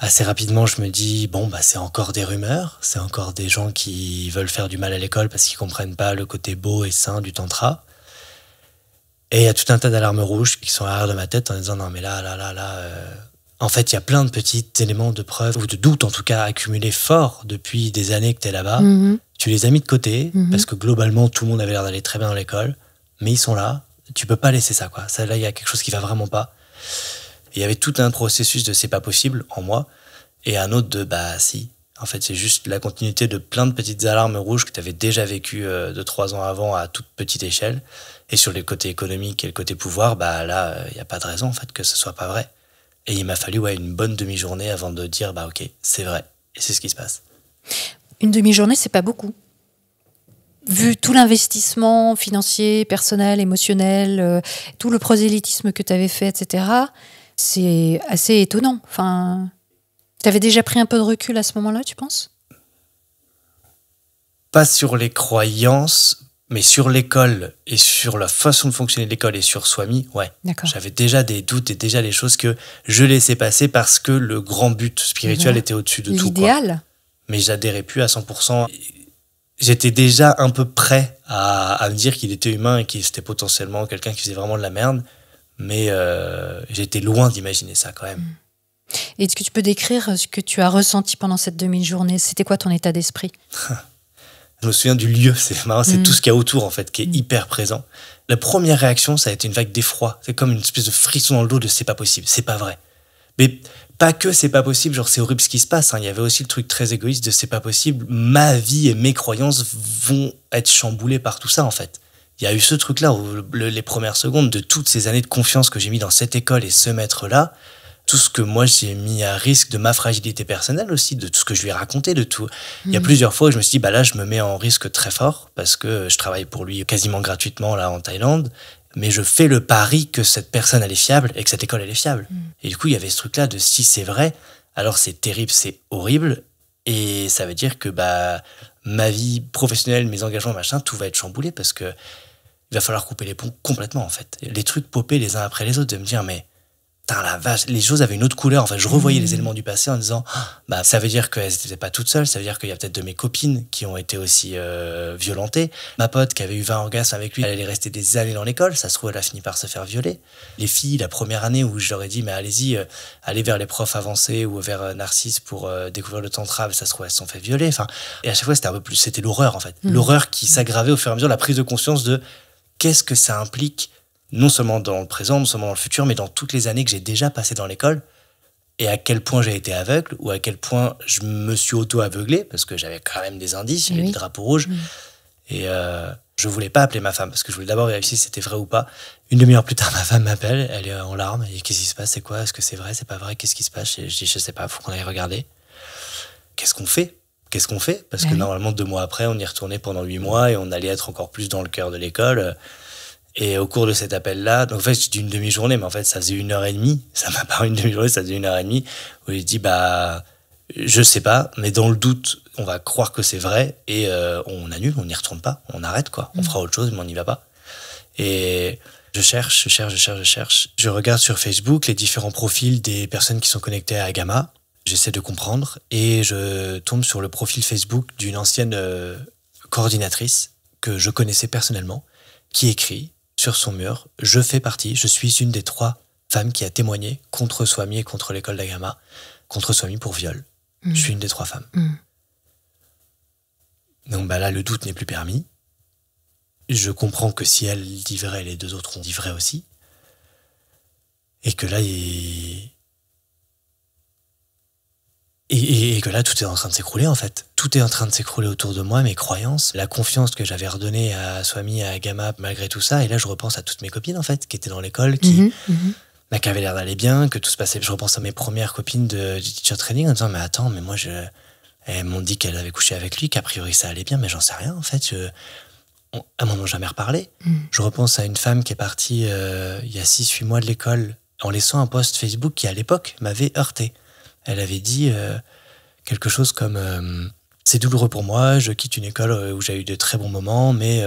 Assez rapidement, je me dis, c'est encore des rumeurs, c'est encore des gens qui veulent faire du mal à l'école parce qu'ils comprennent pas le côté beau et sain du tantra. Et il y a tout un tas d'alarmes rouges qui sont à l'arrière de ma tête en disant non mais là, en fait il y a plein de petits éléments de preuve ou de doute en tout cas accumulés forts depuis des années que t'es là-bas. Tu les as mis de côté parce que globalement tout le monde avait l'air d'aller très bien dans l'école, mais ils sont là, tu peux pas laisser ça quoi. Ça là il y a quelque chose qui va vraiment pas. Et il y avait tout un processus de c'est pas possible en moi et un autre de si. En fait, c'est juste la continuité de plein de petites alarmes rouges que tu avais déjà vécues 2-3 ans avant à toute petite échelle. Et sur les côtés économiques et le côté pouvoir, là, il n'y a pas de raison en fait que ce soit pas vrai. Et il m'a fallu une bonne demi-journée avant de dire ok, c'est vrai. Et c'est ce qui se passe. Une demi-journée, c'est pas beaucoup. Vu tout l'investissement financier, personnel, émotionnel, tout le prosélytisme que tu avais fait, etc., c'est assez étonnant. Enfin, tu avais déjà pris un peu de recul à ce moment-là, tu penses ? Pas sur les croyances, mais sur l'école et sur la façon de fonctionner de l'école et sur Swami, ouais. D'accord. J'avais déjà des doutes et déjà des choses que je laissais passer parce que le grand but spirituel était au-dessus de tout. L'idéal. Mais j'adhérais plus à 100%. J'étais déjà un peu prêt à me dire qu'il était humain et qu'il était potentiellement quelqu'un qui faisait vraiment de la merde. Mais j'étais loin d'imaginer ça quand même. Et est-ce que tu peux décrire ce que tu as ressenti pendant cette demi-journée ? C'était quoi ton état d'esprit ? Je me souviens du lieu, c'est marrant, c'est tout ce qu'il y a autour en fait qui est hyper présent. La première réaction, ça a été une vague d'effroi. C'est comme une espèce de frisson dans le dos de c'est pas possible, c'est pas vrai. Mais pas que c'est pas possible, genre c'est horrible ce qui se passe. Il y avait aussi le truc très égoïste de c'est pas possible, ma vie et mes croyances vont être chamboulées par tout ça en fait. Il y a eu ce truc-là où les premières secondes de toutes ces années de confiance que j'ai mis dans cette école et ce maître-là, tout ce que moi j'ai mis à risque de ma fragilité personnelle aussi, de tout ce que je lui ai raconté, de tout. Il y a plusieurs fois où je me suis dit, là je me mets en risque très fort parce que je travaille pour lui quasiment gratuitement là en Thaïlande, mais je fais le pari que cette personne elle est fiable et que cette école elle est fiable. Et du coup il y avait ce truc-là de si c'est vrai, alors c'est terrible, c'est horrible, et ça veut dire que ma vie professionnelle, mes engagements, machin, tout va être chamboulé parce que il va falloir couper les ponts complètement en fait. Les trucs popés les uns après les autres, de me dire mais putain la vache, les choses avaient une autre couleur. En fait, je revoyais les éléments du passé en disant ça veut dire qu'elles n'étaient pas toutes seules, ça veut dire qu'il y a peut-être de mes copines qui ont été aussi violentées. Ma pote qui avait eu 20 orgasmes avec lui, elle allait rester des années dans l'école, ça se trouve elle a fini par se faire violer. Les filles, la première année où je leur ai dit mais allez-y, allez vers les profs avancés ou vers Narcisse pour découvrir le tantra, ça se trouve elles se sont fait violer. Enfin, et à chaque fois c'était un peu plus, c'était l'horreur en fait. L'horreur qui s'aggravait au fur et à mesure, la prise de conscience de qu'est-ce que ça implique, non seulement dans le présent, non seulement dans le futur, mais dans toutes les années que j'ai déjà passées dans l'école, et à quel point j'ai été aveugle, ou à quel point je me suis auto-aveuglé, parce que j'avais quand même des indices, il y avait des drapeaux rouges, et je voulais pas appeler ma femme, parce que je voulais d'abord vérifier si c'était vrai ou pas. Une demi-heure plus tard, ma femme m'appelle, elle est en larmes, et qu'est-ce qui se passe, c'est quoi, est-ce que c'est vrai, c'est pas vrai, qu'est-ce qui se passe? Je dis, je sais pas, faut qu'on aille regarder. Qu'est-ce qu'on fait? Parce que normalement 2 mois après on y retournait pendant 8 mois et on allait être encore plus dans le cœur de l'école, et au cours de cet appel là, donc en fait j'ai dit une demi-journée, mais en fait ça faisait 1h30, ça m'a pas une demi-journée, ça faisait 1h30 où j'ai dit je sais pas, mais dans le doute on va croire que c'est vrai et on annule, on n'y retourne pas, on arrête quoi, on fera autre chose mais on n'y va pas. Et je cherche. Je regarde sur Facebook les différents profils des personnes qui sont connectées à Agama. J'essaie de comprendre et je tombe sur le profil Facebook d'une ancienne coordinatrice que je connaissais personnellement, qui écrit sur son mur « Je suis une des 3 femmes qui a témoigné contre Swami et contre l'école d'Agama, contre Swami pour viol. Je suis une des 3 femmes. » Donc là, le doute n'est plus permis. Je comprends que si elle dit vrai, les 2 autres ont dit vrai aussi. Et que là, et que là, tout est en train de s'écrouler, en fait. Tout est en train de s'écrouler autour de moi, mes croyances, la confiance que j'avais redonnée à Swami, à Agama, malgré tout ça. Et là, je repense à toutes mes copines, en fait, qui étaient dans l'école, qui avaient l'air d'aller bien, que tout se passait. Je repense à mes premières copines du teacher training en disant, mais attends, mais moi, elles m'ont dit qu'elles avaient couché avec lui, qu'a priori ça allait bien, mais j'en sais rien, en fait. Elles m'en ont jamais reparlé. Je repense à une femme qui est partie il y a 6-8 mois de l'école en laissant un post Facebook qui, à l'époque, m'avait heurté. Elle avait dit quelque chose comme c'est douloureux pour moi, je quitte une école où j'ai eu de très bons moments, mais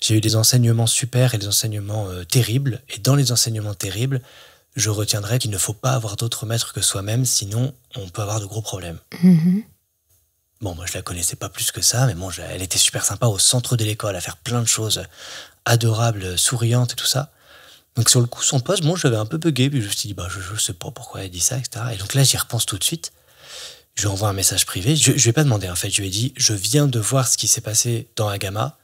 j'ai eu des enseignements super et des enseignements terribles. Et dans les enseignements terribles, je retiendrai qu'il ne faut pas avoir d'autre maître que soi-même, sinon on peut avoir de gros problèmes. Bon, moi je la connaissais pas plus que ça, mais bon, elle était super sympa au centre de l'école, à faire plein de choses adorables, souriantes et tout ça. Donc sur le coup, son poste, bon, j'avais un peu bugué, puis je me suis dit, je sais pas pourquoi elle dit ça, etc. Et donc là, j'y repense tout de suite. Je lui envoie un message privé. Je lui ai pas demandé, en fait. Je lui ai dit, je viens de voir ce qui s'est passé dans Agama.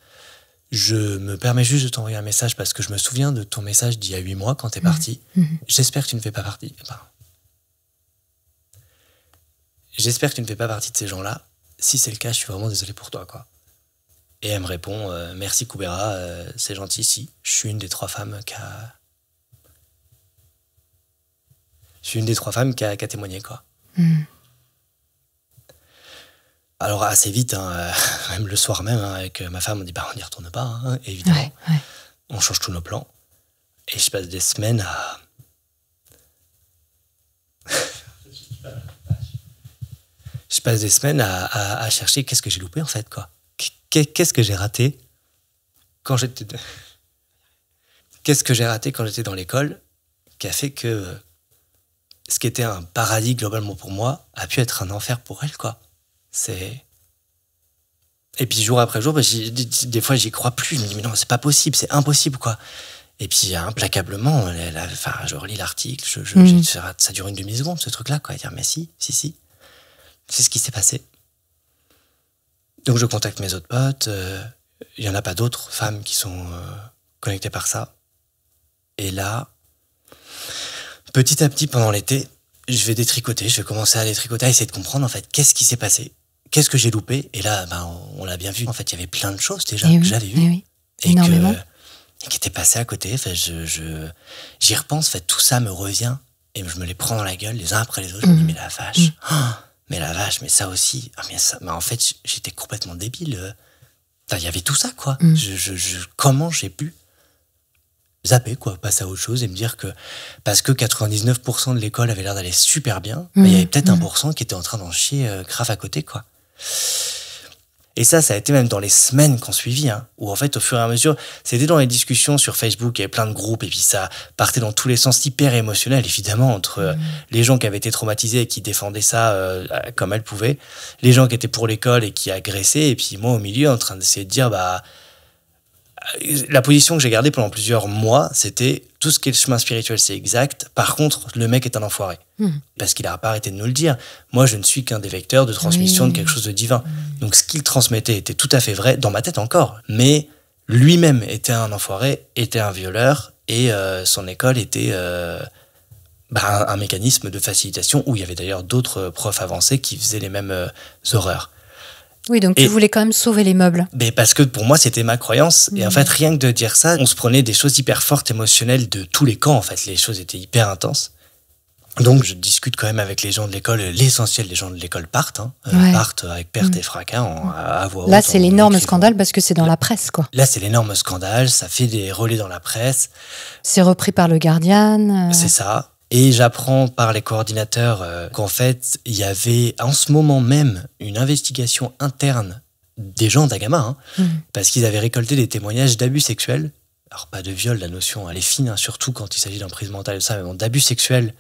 Je me permets juste de t'envoyer un message parce que je me souviens de ton message d'il y a 8 mois quand t'es parti. J'espère que tu ne fais pas partie. J'espère que tu ne fais pas partie de ces gens-là. Si c'est le cas, je suis vraiment désolé pour toi, quoi. Et elle me répond, merci Koubera, c'est gentil, si. Je suis une des 3 femmes qui a... Je suis une des 3 femmes qui a témoigné, quoi. Alors, assez vite, même le soir même, avec ma femme, on dit, on n'y retourne pas, évidemment. Ouais. On change tous nos plans. Et je passe des semaines à... à chercher qu'est-ce que j'ai loupé, en fait, quoi. Qu'est-ce que j'ai raté quand j'étais... Qu'est-ce que j'ai raté quand j'étais dans l'école qui a fait que ce qui était un paradis globalement pour moi a pu être un enfer pour elle, quoi. Et puis jour après jour, des fois j'y crois plus. Je me dis mais non, c'est pas possible, c'est impossible, quoi. Et puis implacablement, je relis l'article, ça dure une demi-seconde ce truc-là, quoi. Et dire mais si, c'est ce qui s'est passé. Donc je contacte mes autres potes. Il y en a pas d'autres femmes qui sont connectées par ça. Et là, petit à petit pendant l'été, je vais détricoter. Je vais commencer à détricoter, à essayer de comprendre en fait qu'est-ce qui s'est passé. Qu'est-ce que j'ai loupé? Et là, on l'a bien vu. En fait, il y avait plein de choses déjà que j'avais vues. Et qui étaient passées à côté. Enfin, j'y repense. En fait, tout ça me revient. Et je me les prends dans la gueule les uns après les autres. Je me dis, mais la vache. Mais ça aussi. Mais en fait, j'étais complètement débile. Il y avait tout ça, quoi. Comment j'ai pu zapper, quoi, passer à autre chose et me dire que parce que 99% de l'école avait l'air d'aller super bien, mais il y avait peut-être 1% qui était en train d'en chier grave à côté, quoi. Et ça a été même dans les semaines qu'on suivit, où en fait, au fur et à mesure, c'était dans les discussions sur Facebook, il y avait plein de groupes, et puis ça partait dans tous les sens hyper émotionnels, évidemment, entre les gens qui avaient été traumatisés et qui défendaient ça comme elles pouvaient, les gens qui étaient pour l'école et qui agressaient, et puis moi au milieu, en train d'essayer de dire, la position que j'ai gardée pendant plusieurs mois, c'était tout ce qui est le chemin spirituel, c'est exact. Par contre, le mec est un enfoiré. Parce qu'il n'a pas arrêté de nous le dire. Moi, je ne suis qu'un des vecteurs de transmission de quelque chose de divin. Donc, ce qu'il transmettait était tout à fait vrai, dans ma tête encore. Mais lui-même était un enfoiré, était un violeur, et son école était un mécanisme de facilitation où il y avait d'ailleurs d'autres profs avancés qui faisaient les mêmes horreurs. Oui, donc tu voulais quand même sauver les meubles. Mais parce que pour moi, c'était ma croyance. Et en fait, rien que de dire ça, on se prenait des choses hyper fortes, émotionnelles de tous les camps. En fait, les choses étaient hyper intenses. Donc, je discute quand même avec les gens de l'école. L'essentiel des gens de l'école partent. Partent avec perte et fracas à voix haute. Là, c'est l'énorme scandale parce que c'est dans la presse, quoi. Là, c'est l'énorme scandale. Ça fait des relais dans la presse. C'est repris par le Guardian. C'est ça. Et j'apprends par les coordinateurs qu'en fait, il y avait en ce moment même une investigation interne des gens d'Agama, parce qu'ils avaient récolté des témoignages d'abus sexuels alors pas de viol, la notion elle est fine, hein, surtout quand il s'agit d'un prise mentale et tout ça, mais bon, d'abus sexuels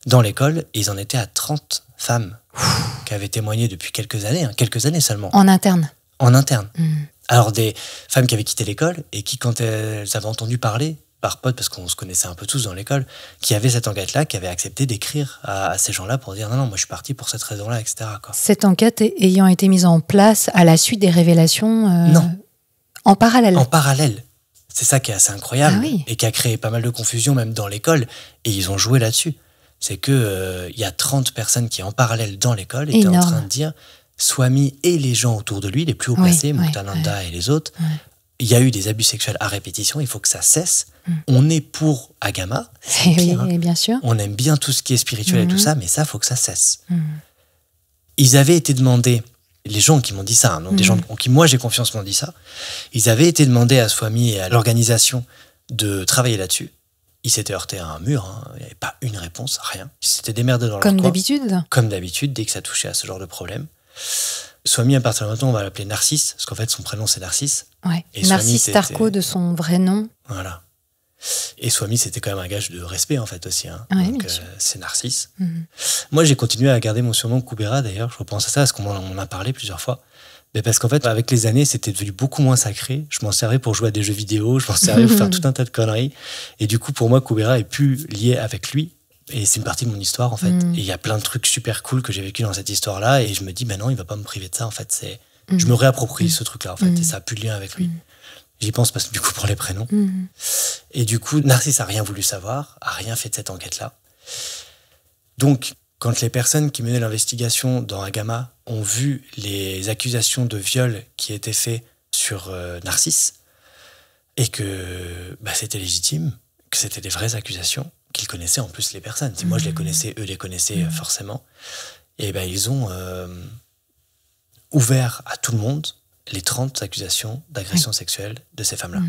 dans l'école, et ils en étaient à 30 femmes qui avaient témoigné depuis quelques années seulement. En interne. En interne. Alors des femmes qui avaient quitté l'école et qui, quand elles avaient entendu parler, par potes, parce qu'on se connaissait un peu tous dans l'école, qui avaient cette enquête-là, qui avaient accepté d'écrire à ces gens-là pour dire non, moi je suis parti pour cette raison-là, etc. quoi. Cette enquête ayant été mise en place à la suite des révélations Non. En parallèle. En parallèle. C'est ça qui est assez incroyable, Ah oui. et qui a créé pas mal de confusion même dans l'école, et ils ont joué là-dessus. C'est que y a 30 personnes qui, en parallèle dans l'école, étaient en train de dire Swamy et les gens autour de lui, les plus haut placés, Muktananda et les autres, il y a eu des abus sexuels à répétition, il faut que ça cesse. On est pour Agama, c'est pire, hein. Bien sûr. On aime bien tout ce qui est spirituel et tout ça, mais ça, il faut que ça cesse. Ils avaient été demandés, les gens qui m'ont dit ça, hein, donc des gens en qui moi j'ai confiance m'ont dit ça, ils avaient été demandés à Swamy et à l'organisation de travailler là-dessus. Ils s'étaient heurtés à un mur, hein. Il n'y avait pas une réponse, rien. Ils s'étaient démerdés dans leur coin. Comme d'habitude. Comme d'habitude, dès que ça touchait à ce genre de problème. Swamy, à partir de maintenant, on va l'appeler Narcisse, parce qu'en fait, son prénom, c'est Narcisse. Ouais. Et Narcisse Swamy, Tarko, de son vrai nom. Voilà. Et Swamy, c'était quand même un gage de respect, en fait, aussi. Hein. Ouais, donc, c'est Narcisse. Moi, j'ai continué à garder mon surnom Kubera, d'ailleurs. Je repense à ça, parce qu'on en a parlé plusieurs fois. Mais parce qu'en fait, avec les années, c'était devenu beaucoup moins sacré. Je m'en servais pour jouer à des jeux vidéo, je m'en servais pour faire tout un tas de conneries. Et du coup, pour moi, Kubera est plus lié avec lui. Et c'est une partie de mon histoire, en fait. Et il y a plein de trucs super cool que j'ai vécu dans cette histoire-là. Et je me dis, non, il va pas me priver de ça, en fait. Je me réapproprie ce truc-là, en fait. Et ça a plus de lien avec lui. J'y pense parce que, du coup, pour les prénoms. Et du coup, Narcisse a rien voulu savoir, a rien fait de cette enquête-là. Donc, quand les personnes qui menaient l'investigation dans Agama ont vu les accusations de viol qui étaient faites sur Narcisse, et que c'était légitime, que c'était des vraies accusations, qu'ils connaissaient en plus les personnes. Si moi je les connaissais, eux les connaissaient forcément. Et ils ont ouvert à tout le monde les 30 accusations d'agression sexuelle de ces femmes-là.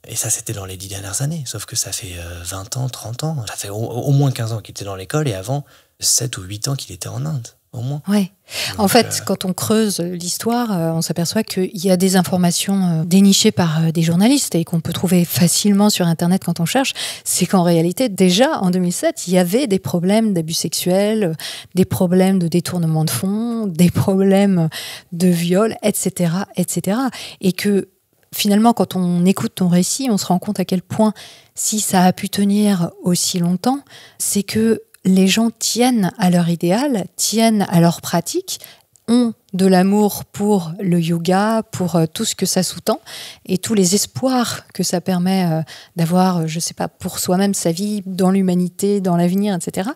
Et ça, c'était dans les 10 dernières années. Sauf que ça fait 20 ans, 30 ans. Ça fait au moins 15 ans qu'il était dans l'école, et avant, 7 ou 8 ans qu'il était en Inde, au moins. Ouais. Donc, en fait, quand on creuse l'histoire, on s'aperçoit qu'il y a des informations dénichées par des journalistes et qu'on peut trouver facilement sur Internet quand on cherche. C'est qu'en réalité, déjà, en 2007, il y avait des problèmes d'abus sexuels, des problèmes de détournement de fonds, des problèmes de viol, etc., etc. Et que finalement, quand on écoute ton récit, on se rend compte à quel point, si ça a pu tenir aussi longtemps, c'est que les gens tiennent à leur idéal, tiennent à leur pratique, ont de l'amour pour le yoga, pour tout ce que ça sous-tend, et tous les espoirs que ça permet d'avoir, je sais pas, pour soi-même, sa vie, dans l'humanité, dans l'avenir, etc.,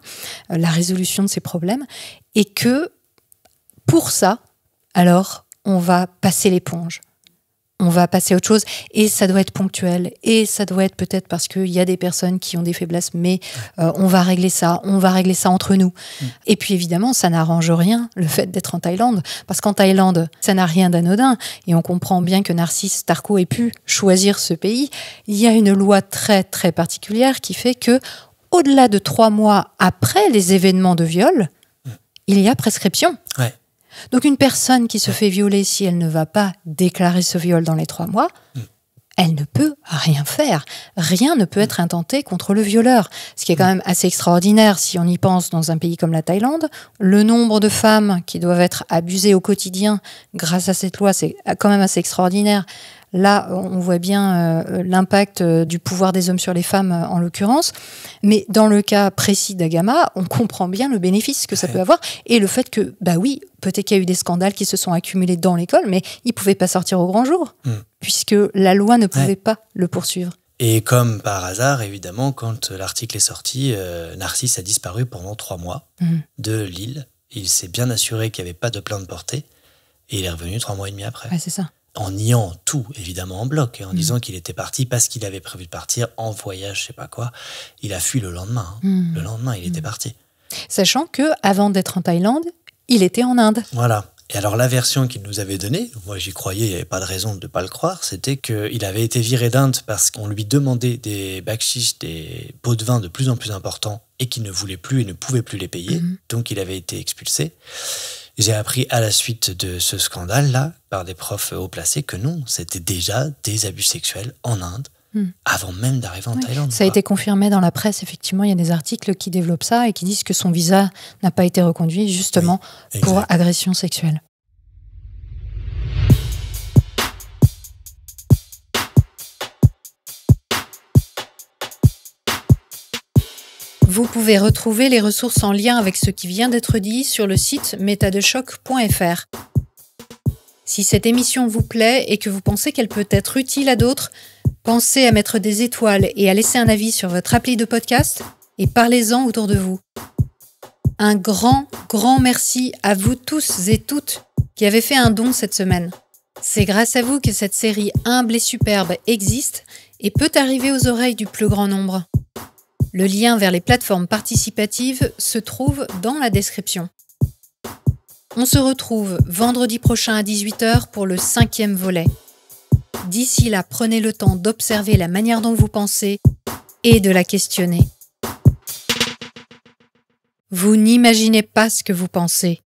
la résolution de ces problèmes, et que, pour ça, alors, on va passer l'éponge. On va passer à autre chose, et ça doit être ponctuel, et ça doit être peut-être parce qu'il y a des personnes qui ont des faiblesses, mais on va régler ça entre nous. Et puis évidemment, ça n'arrange rien, le fait d'être en Thaïlande, parce qu'en Thaïlande, ça n'a rien d'anodin, et on comprend bien que Narcisse Tarko ait pu choisir ce pays. Il y a une loi très très particulière qui fait que, au-delà de 3 mois après les événements de viol, il y a prescription. Ouais. Donc une personne qui se fait violer, si elle ne va pas déclarer ce viol dans les 3 mois, elle ne peut rien faire. Rien ne peut être intenté contre le violeur. Ce qui est quand même assez extraordinaire si on y pense dans un pays comme la Thaïlande. Le nombre de femmes qui doivent être abusées au quotidien grâce à cette loi, c'est quand même assez extraordinaire. Là, on voit bien l'impact du pouvoir des hommes sur les femmes, en l'occurrence. Mais dans le cas précis d'Agama, on comprend bien le bénéfice que ça peut avoir. Et le fait que, oui, peut-être qu'il y a eu des scandales qui se sont accumulés dans l'école, mais il ne pouvait pas sortir au grand jour, puisque la loi ne pouvait pas le poursuivre. Et comme par hasard, évidemment, quand l'article est sorti, Narcisse a disparu pendant 3 mois de l'île. Il s'est bien assuré qu'il n'y avait pas de plainte portée. Et il est revenu 3 mois et demi après. Ouais, c'est ça. En niant tout, évidemment, en bloc, et en disant qu'il était parti parce qu'il avait prévu de partir en voyage, je sais pas quoi. Il a fui le lendemain. Le lendemain, il était parti. Sachant qu'avant d'être en Thaïlande, il était en Inde. Voilà. Et alors, la version qu'il nous avait donnée, moi j'y croyais, il n'y avait pas de raison de ne pas le croire, c'était qu'il avait été viré d'Inde parce qu'on lui demandait des bakshish, des pots de vin de plus en plus importants, et qu'il ne voulait plus et ne pouvait plus les payer. Donc, il avait été expulsé. J'ai appris à la suite de ce scandale-là, par des profs haut placés, que non, c'était déjà des abus sexuels en Inde, avant même d'arriver en Thaïlande. Ça a été confirmé dans la presse, effectivement, il y a des articles qui développent ça et qui disent que son visa n'a pas été reconduit justement pour agression sexuelle. Vous pouvez retrouver les ressources en lien avec ce qui vient d'être dit sur le site metadechoc.fr. Si cette émission vous plaît et que vous pensez qu'elle peut être utile à d'autres, pensez à mettre des étoiles et à laisser un avis sur votre appli de podcast et parlez-en autour de vous. Un grand merci à vous tous et toutes qui avez fait un don cette semaine. C'est grâce à vous que cette série humble et superbe existe et peut arriver aux oreilles du plus grand nombre. Le lien vers les plateformes participatives se trouve dans la description. On se retrouve vendredi prochain à 18h pour le 5e volet. D'ici là, prenez le temps d'observer la manière dont vous pensez et de la questionner. Vous n'imaginez pas ce que vous pensez.